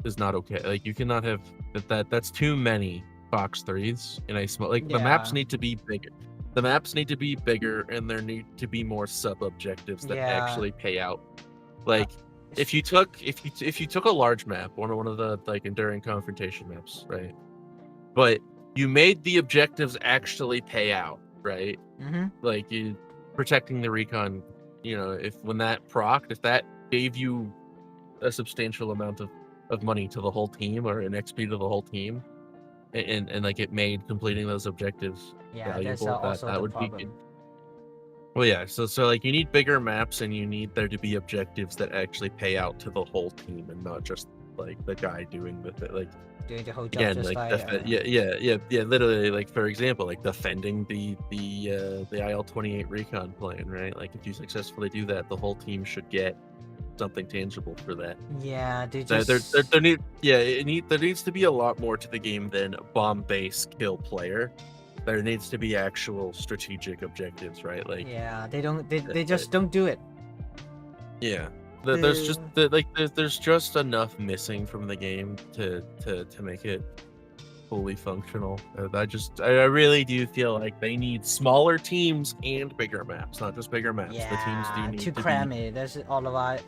okay. Like, you cannot have that's too many Fox 3s in a small, the maps need to be bigger. The maps need to be bigger, and there need to be more sub-objectives that actually pay out. Like, if you took a large map, one of the enduring confrontation maps, right? But you made the objectives actually pay out, right? Like, you protecting the recon, when that procced, if that gave you a substantial amount of money to the whole team, or an XP to the whole team, and it made completing those objectives valuable, that would be good. Well, yeah, so you need bigger maps, and you need there to be objectives that actually pay out to the whole team, and not just the guy doing doing the whole job. Again, literally, for example, defending the IL-28 recon plane, right? Like, if you successfully do that, the whole team should get something tangible for that. Yeah, there needs to be a lot more to the game than bomb base kill player. There needs to be actual strategic objectives, right? They just don't do it. Yeah. There's just enough missing from the game to make it fully functional. I really do feel like they need smaller teams and bigger maps, not just bigger maps. Yeah, the teams do need too to crammy. There's otherwise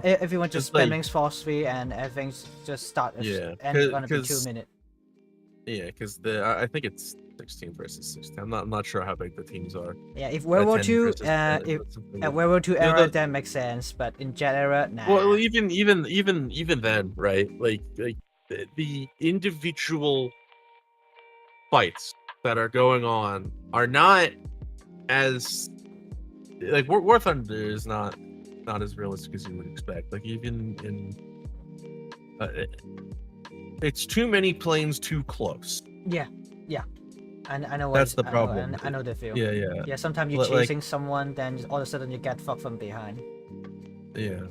everyone just like, spamming Force 3 and everything's just start and it's gonna be 2 minutes. Yeah, because I think it's 16 versus 16. I'm not sure how big the teams are. Yeah, if World War II, World War II era, that makes sense, but in Jet era, nah. Well, even then, right? Like the individual fights that are going on are not as War Thunder is not as realistic as you would expect. Like, even in it's too many planes too close. Yeah. I know that's the problem. I know the feel. Yeah. Sometimes you're chasing someone, then all of a sudden you get fucked from behind. Yeah,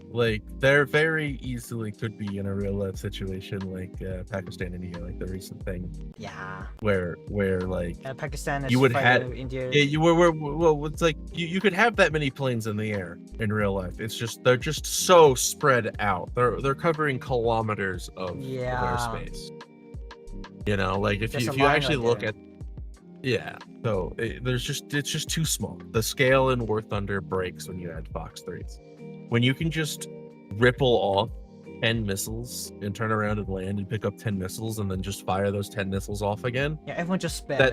they're very easily could be in a real life situation like Pakistan, India, the recent thing. Yeah. Where Pakistan is you would have India. Yeah, it's you could have that many planes in the air in real life. It's just they're just so spread out. They're covering kilometers of airspace. If you actually look at so it's just too small. The scale in War Thunder breaks when you add Fox 3s. When you can just ripple off 10 missiles and turn around and land and pick up 10 missiles and then just fire those 10 missiles off again. Yeah, everyone just spam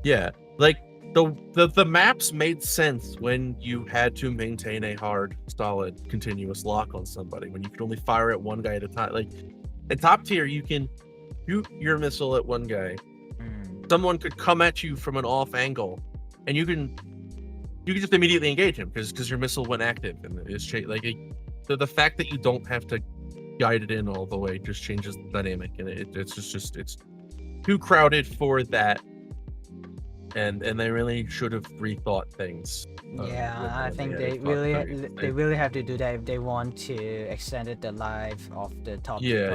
the maps made sense when you had to maintain a hard, solid, continuous lock on somebody. When you could only fire at one guy at a time. In top tier, you can shoot your missile at one guy. Someone could come at you from an off angle, and you can just immediately engage him because your missile went active, and it's the fact that you don't have to guide it in all the way just changes the dynamic, and it's too crowded for that, and they really should have rethought things. I think they really have to do that if they want to extend the life of the top tier.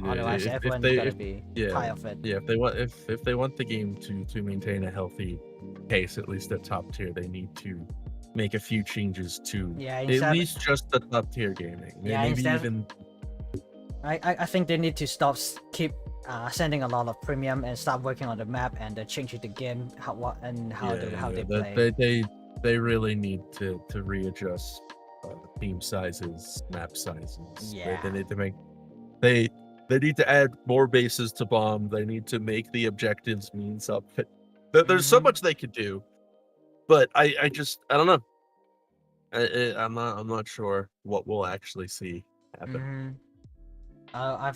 Otherwise, everyone's gonna be tired of it. Yeah, if they want the game to maintain a healthy pace, at least at top tier, they need to make a few changes to at least just the top tier gaming. I think they need to keep sending a lot of premium and start working on the map and changing the game how they play. They really need to readjust team sizes, map sizes. Yeah. They need to make they need to add more bases to bomb. They need to make the objectives mean something. There's so much they could do, but I don't know. I'm not sure what we'll actually see happen. I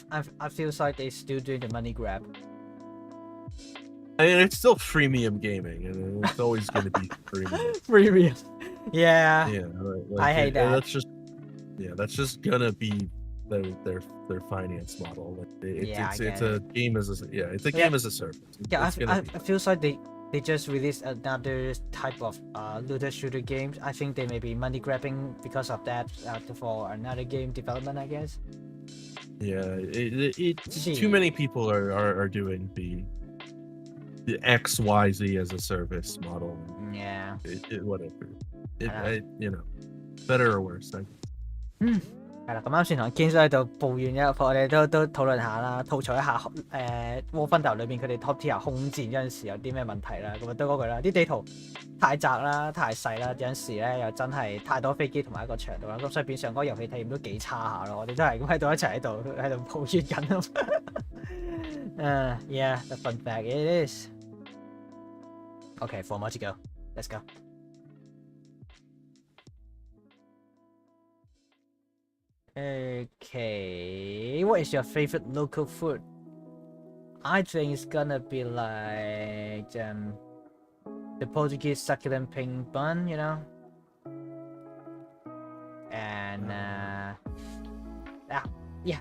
feel like they still doing the money grab. I mean, it's still freemium gaming, and it's always going to be freemium. Freemium. Yeah. Yeah. I hate that. That's just gonna be their finance model. Like it's a game as a game as a service. Yeah, I feel like they just released another type of looter shooter games. I think they may be money grabbing because of that for another game development, I guess. Yeah, too many people are doing the XYZ as a service model. Yeah. Whatever. Better or worse. 係啦，咁啱先同 Ken 喺度抱怨我哋都討論下啦，吐槽一下War Thunder 裏邊佢哋 Top Tier 空戰嗰陣時有啲咩問題啦。咁都嗰句啦，啲地圖太窄啦、太細啦，有陣時咧又真係太多飛機同埋一個場度啦，咁所以變相嗰個遊戲體驗都幾差下咯。我哋都係咁喺度一齊喺度抱怨緊咯。Yeah, the fun fact it is. Okay, 4 more to go. Let's go. Okay, what is your favorite local food? I think it's gonna be like the Portuguese succulent pink bun, you know, and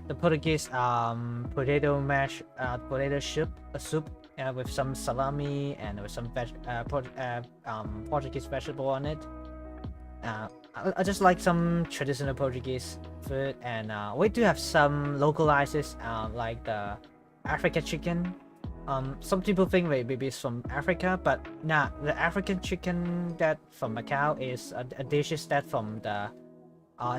the Portuguese potato mash, potato soup with some salami and with some Portuguese vegetable on it. I just like some traditional Portuguese food, and we do have some localizes like the African chicken. Some people think maybe it's from Africa, but nah, the African chicken that from Macau is a dish that from the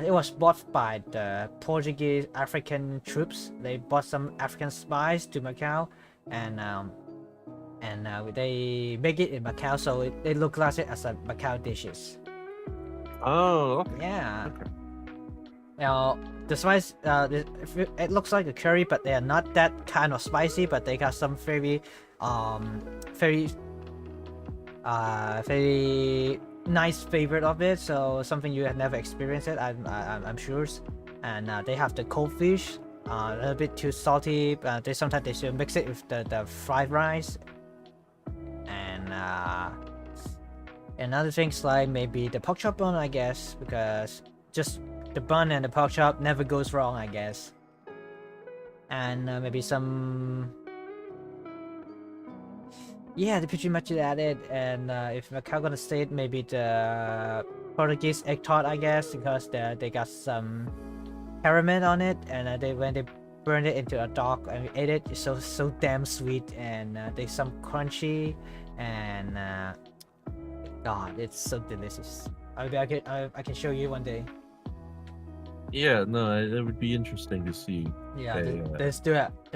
it was bought by the Portuguese African troops. They bought some African spice to Macau, and they make it in Macau, so it localizes it as a Macau dishes. Oh, okay. Yeah. Now the spice, it looks like a curry, but they are not that kind of spicy. But they got some very nice flavor of it. So something you have never experienced it, I'm sure. And they have the cold fish, a little bit too salty. Sometimes they should mix it with the fried rice. And other things like maybe the pork chop bun, I guess, because just the bun and the pork chop never goes wrong, I guess. And maybe some, they pretty much at it. And if Macau gonna say it, maybe the Portuguese egg tart, I guess, because they got some caramel on it, and when they burned it into a dog and we ate it, it's so damn sweet, and there's some crunchy, and God, it's so delicious. I can show you one day. Yeah, no, it would be interesting to see. Yeah, they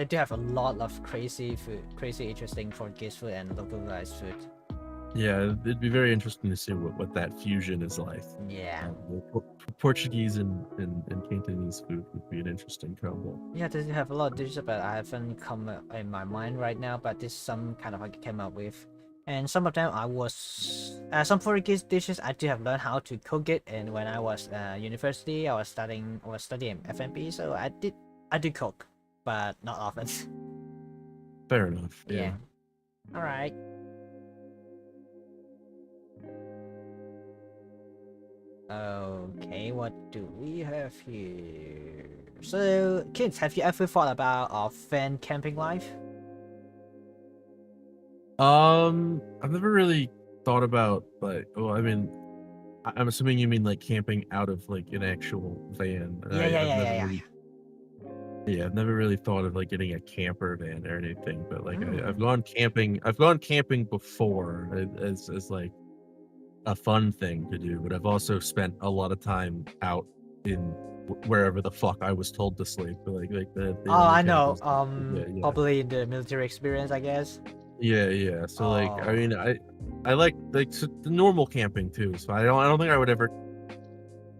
do have a lot of crazy food, crazy interesting Portuguese food and localized food. Yeah, it'd be very interesting to see what that fusion is like. Yeah. Portuguese and Cantonese food would be an interesting combo. Yeah, they have a lot of dishes, but I haven't come in my mind right now. But this some kind of I came up with, and some of them I was some Portuguese dishes I do have learned how to cook it. And when I was university, I was studying F&B, so I did cook, but not often. Fair enough. Yeah. All right. Okay, what do we have here? So, kids, have you ever thought about a fan camping life? I've never really thought about, like, well, I mean, I'm assuming you mean like camping out of like an actual van. Yeah, I've never really thought of like getting a camper van or anything, but like I've gone camping before as like a fun thing to do, but I've also spent a lot of time out in wherever the fuck I was told to sleep. Like the Oh, I know. yeah. Probably in the military experience, I guess. Yeah. So like, I Oh. mean, I like the normal camping too. So I don't think I would ever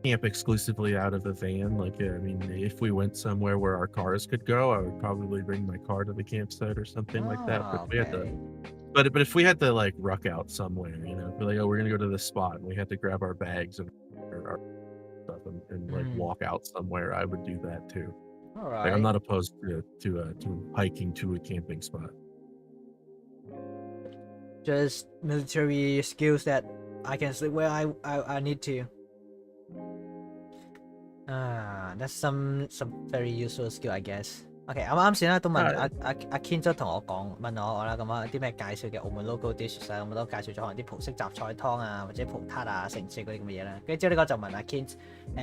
camp exclusively out of a van. Like, I mean, if we went somewhere where our cars could go, I would probably bring my car to the campsite or something like that. But we had to, Okay. but if we had to like ruck out somewhere, you know, be like, oh, we're gonna go to this spot, and we had to grab our bags and our stuff and like walk out somewhere, I would do that too. All Like, I'm right. not opposed to hiking to a camping spot. Just military skills that I can sleep where I need to. That's some very useful skill, I guess. OK，啱先咧都問阿 Ken 都同我講問我啦，咁啊啲咩介紹嘅澳門 local dishes 啊，咁都介紹咗可能啲葡式雜菜湯啊，或者葡撻啊、成式嗰啲咁嘅嘢啦。跟住之後呢個就問阿 Ken，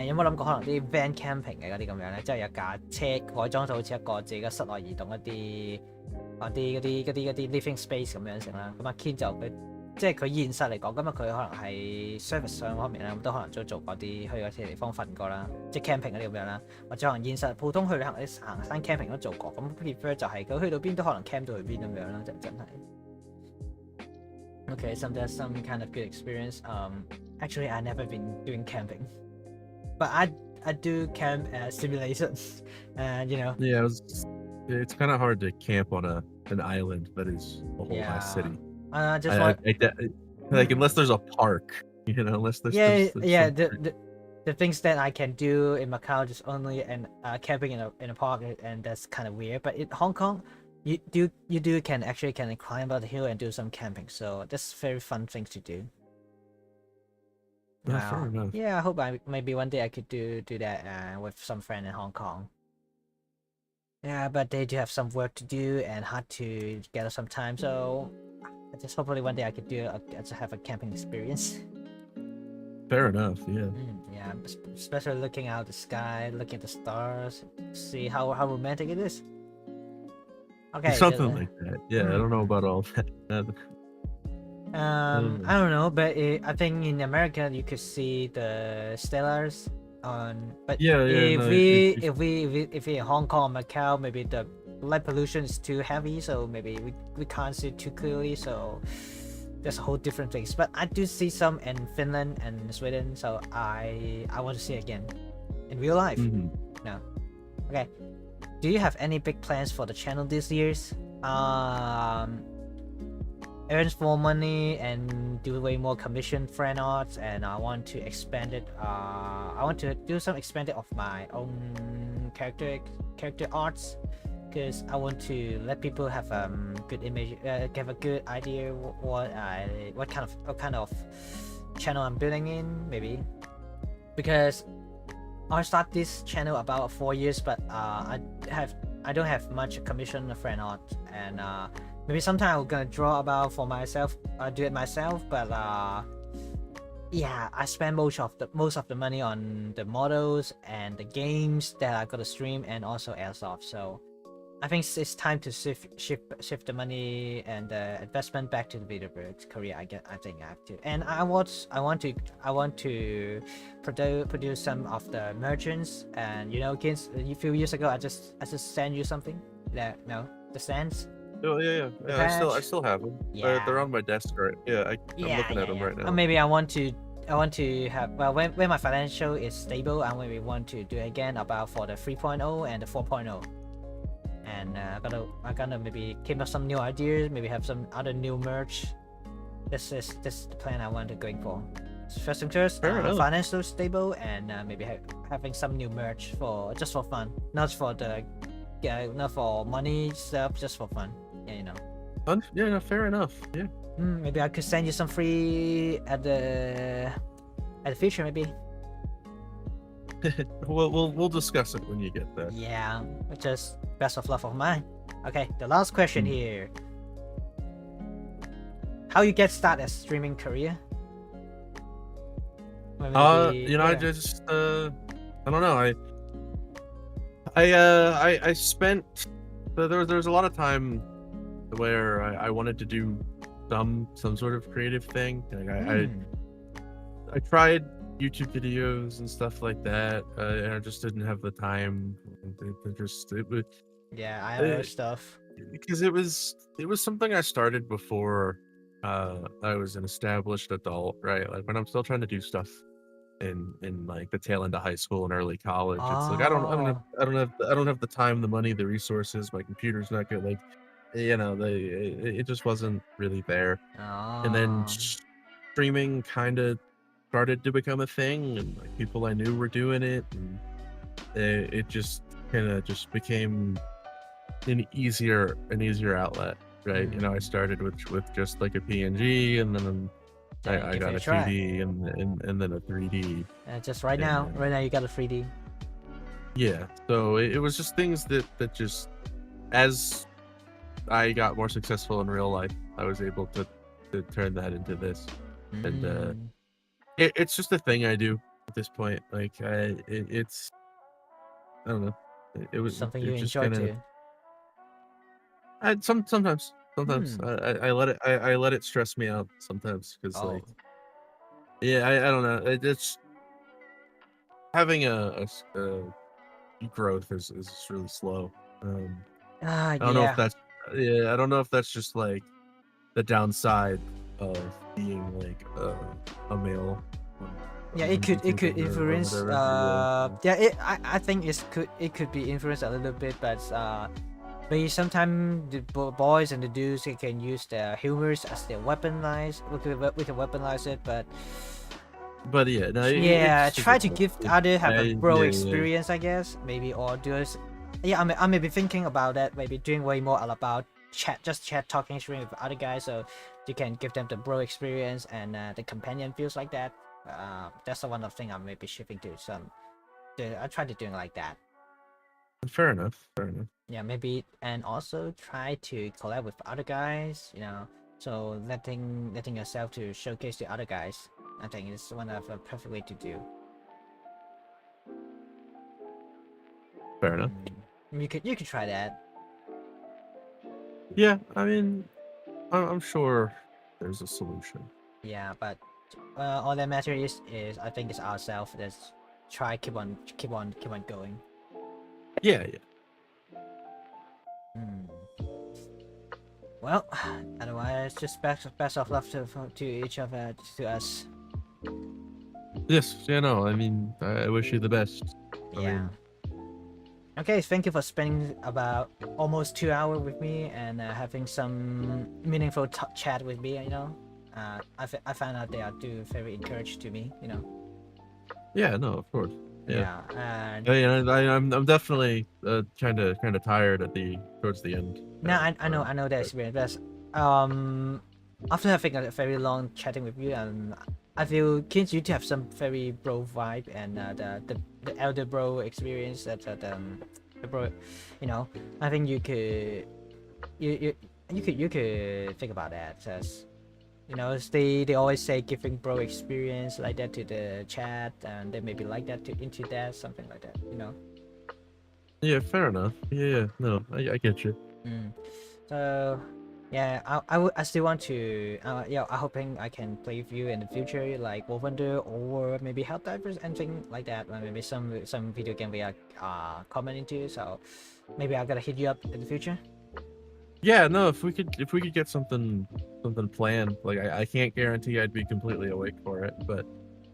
有冇諗過可能啲 van camping 嘅嗰啲咁樣咧，即係有架車改裝到好似一個自己嘅室內移動一啲 living space 咁樣成啦。咁阿 Ken 就佢即係佢現實嚟講，咁啊佢可能係 service 上方面咧，咁都可能都做過啲去嗰啲地方瞓過啦，即係 camping 嗰啲咁樣啦，或者可能現實普通去旅行啲行山 camping 都做過，咁 prefer 就係佢去到邊都可能 camp 到去邊咁樣啦，真係。Okay, some kind of good experience. Actually, I never been doing camping, but I do camp simulations, and you know. Yeah, it's kind of hard to camp on an island that is a whole ass city. Like unless there's a park, you know, unless there's the things that I can do in Macau just only and camping in a park, and that's kind of weird. But in Hong Kong, you can actually climb up the hill and do some camping, so that's very fun things to do. Yeah, fair enough. Yeah, I hope maybe one day I could do that with some friend in Hong Kong. Yeah, but they do have some work to do and hard to gather some time, so just hopefully one day I could have a camping experience. Fair enough, yeah. Yeah, especially looking out the sky, looking at the stars, see how romantic it is. Okay. Something like that. Yeah, I don't know about all that. I don't know, but I think in America you could see the stars on. But if we in Hong Kong, Macau, maybe the light pollution is too heavy, so maybe we can't see too clearly. So that's a whole different things. But I do see some in Finland and Sweden, so I want to see it again in real life. No. Okay. Do you have any big plans for the channel this year's? Earn more money and do way more commission fan arts, and I want to expand it. I want to do some expanded of my own character arts, because I want to let people have good image, have a good idea what kind of channel I'm building in, maybe. Because I start this channel about 4 years, but I don't have much commission fan art, and maybe sometime I'm gonna draw about for myself, do it myself, but yeah, I spend most of the money on the models and the games that I gotta stream, and also airsoft. So I think it's time to shift the money and the investment back to the VTuber career. I think I have to, and I want to produce some of the merchants, and you know, kids, a few years ago I just sent you something that the stands. Oh yeah. I still have them. Yeah. They're on my desk, right? Yeah, I'm looking at them right now. Maybe I want to have, well, when my financial is stable, I maybe want to do it again about for the 3.0 and the 4.0. And I'm gonna maybe came up some new ideas, maybe have some other new merch. This is the plan I want to going for. First thing first, financial stable, and maybe having some new merch just for fun, not for money stuff, just for fun. Yeah, you know. Fun? Yeah, no, fair enough. Yeah. Maybe I could send you some free at the future, maybe. We'll discuss it when you get there. Yeah, just best of luck of mine. Okay, the last question here. How you get started as streaming career? I just I don't know. I spent there's a lot of time where I wanted to do some sort of creative thing. Like I tried YouTube videos and stuff like that, and I just didn't have the time. Yeah, IRL stuff. Because it was something I started before I was an established adult, right? Like when I'm still trying to do stuff in like the tail end of high school and early college. It's like I Oh. don't have the time, the money, the resources. My computer's not good. Like it just wasn't really there. And then Oh. streaming kind of started to become a thing, and like people I knew were doing it, and it just kind of just became an easier outlet, right? You know, I started with just like a PNG, and then I got a 2D and then a 3D. Just right now you got a 3D. Yeah, so it was just things that just, as I got more successful in real life, I was able to turn that into this, and it's just a thing I do at this point. Like it's I don't know, it was something it you just enjoy kind of. too. Sometimes I let it stress me out sometimes, because like I don't know, it's having a growth is really slow. I don't know if that's I don't know if that's just like the downside of being like a male. Yeah, it could influence. I think it could be influenced a little bit, but sometimes the boys and the dudes, they can use their humors as their weaponize. We can weaponize it, but yeah, no, try to give other have a bro experience, I guess, maybe, or do us. Yeah, I may be thinking about that, maybe doing way more all about chat talking stream with other guys, so you can give them the bro experience and the companion feels like that. That's the one of thing I may be shifting to. I try to doing like that. Fair enough. Yeah, maybe, and also try to collab with other guys, you know, so letting yourself to showcase the other guys. I think it's one of a perfect way to do. Fair enough. You could try that. Yeah, I mean, I'm sure there's a solution. Yeah, but all that matters is I think it's ourselves. Let's try keep on going. Yeah. Well, otherwise, just best of luck to each of to us. Yes, yeah, no, I mean, I wish you the best. Yeah. Okay, thank you for spending about almost 2 hours with me and having some meaningful chat with me, you know. I found out they are very encouraged to me, you know. Yeah, no, of course. Yeah, and I'm definitely kind of tired towards the end. No, I know that experience. But after having a very long chatting with you, I feel keen you to have some very bro vibe and the elder bro experience that the bro, you know. I think you could think about that. As you know, they always say giving bro experience like that to the chat, and they maybe like that into that, something like that, you know. Yeah, fair enough. Yeah, no, I get you. So yeah, I still want to I'm hoping I can play with you in the future, like Wolfender or maybe Helldivers, anything like that, or maybe some video game we are commenting to. So maybe I gotta hit you up in the future. Yeah, no, if we could get something planned, like I can't guarantee I'd be completely awake for it, but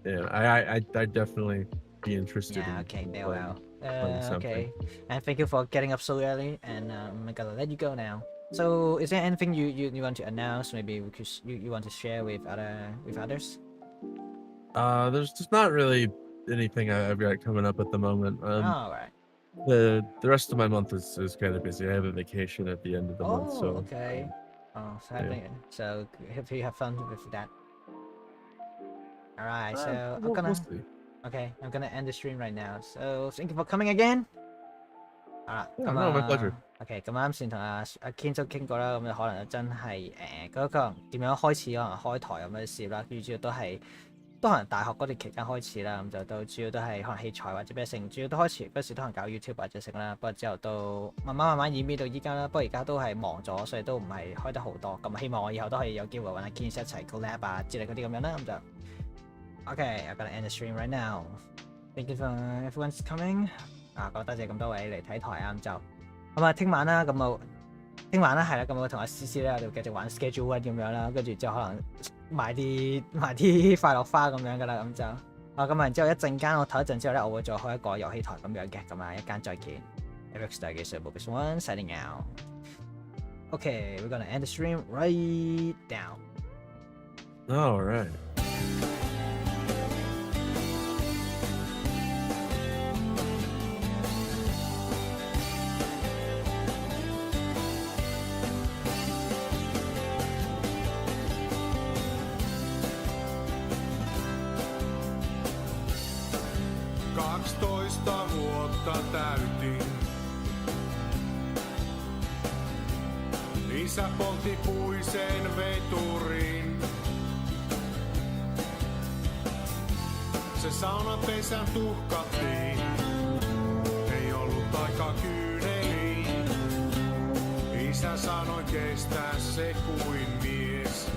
yeah, I'd definitely be interested. Yeah, in okay, there playing, okay, and thank you for getting up so early, and I'm gonna let you go now. So is there anything you want to announce, maybe because you want to share with others? There's just not really anything I've got coming up at the moment. All right. The rest of my month is kind of busy. I have a vacation at the end of the month, so okay. So hope you have fun with that. All right, so we'll see. I'm gonna end the stream right now. So thank you for coming again. 咁啊 my pleasure。 OK， 咁啱先同阿 Ken 都傾過啦，咁可能真係嗰個點樣開始，可能開台咁嘅事啦，主要都可能大學嗰段期間開始啦，咁就主要都係可能器材或者咩成，主要都開始嗰時都可能搞 YouTube 或者成啦，不過之後都慢慢演變到依家啦，不過而家都係忙咗，所以都唔係開得好多，咁希望我以後都可以有機會揾阿 Ken 一齊 collab 之類嗰啲咁樣啦，咁就 Okay, I'm gonna end the stream right now. Thank you for everyone's coming. 多謝咁多位嚟睇台啊，咁就咁啊，聽晚啦，聽晚啦，係啦，咁我同阿思思咧，我哋繼續玩 schedule one 咁樣啦，跟住之後可能買啲快樂花咁樣噶啦，咁就咁然之後一陣間我唞一陣之後咧，我會再開一個遊戲台咁樣嘅，咁啊一間再見。Eric's Stargazer Bogus One signing out. Okay, we're gonna end the stream right now. All right. Vuotta täytin. Isä poltti puisen veturin. Se saunapesän tuhkattiin. Ei ollut aika kyyneliin. Isä sanoi kestää se kuin mies.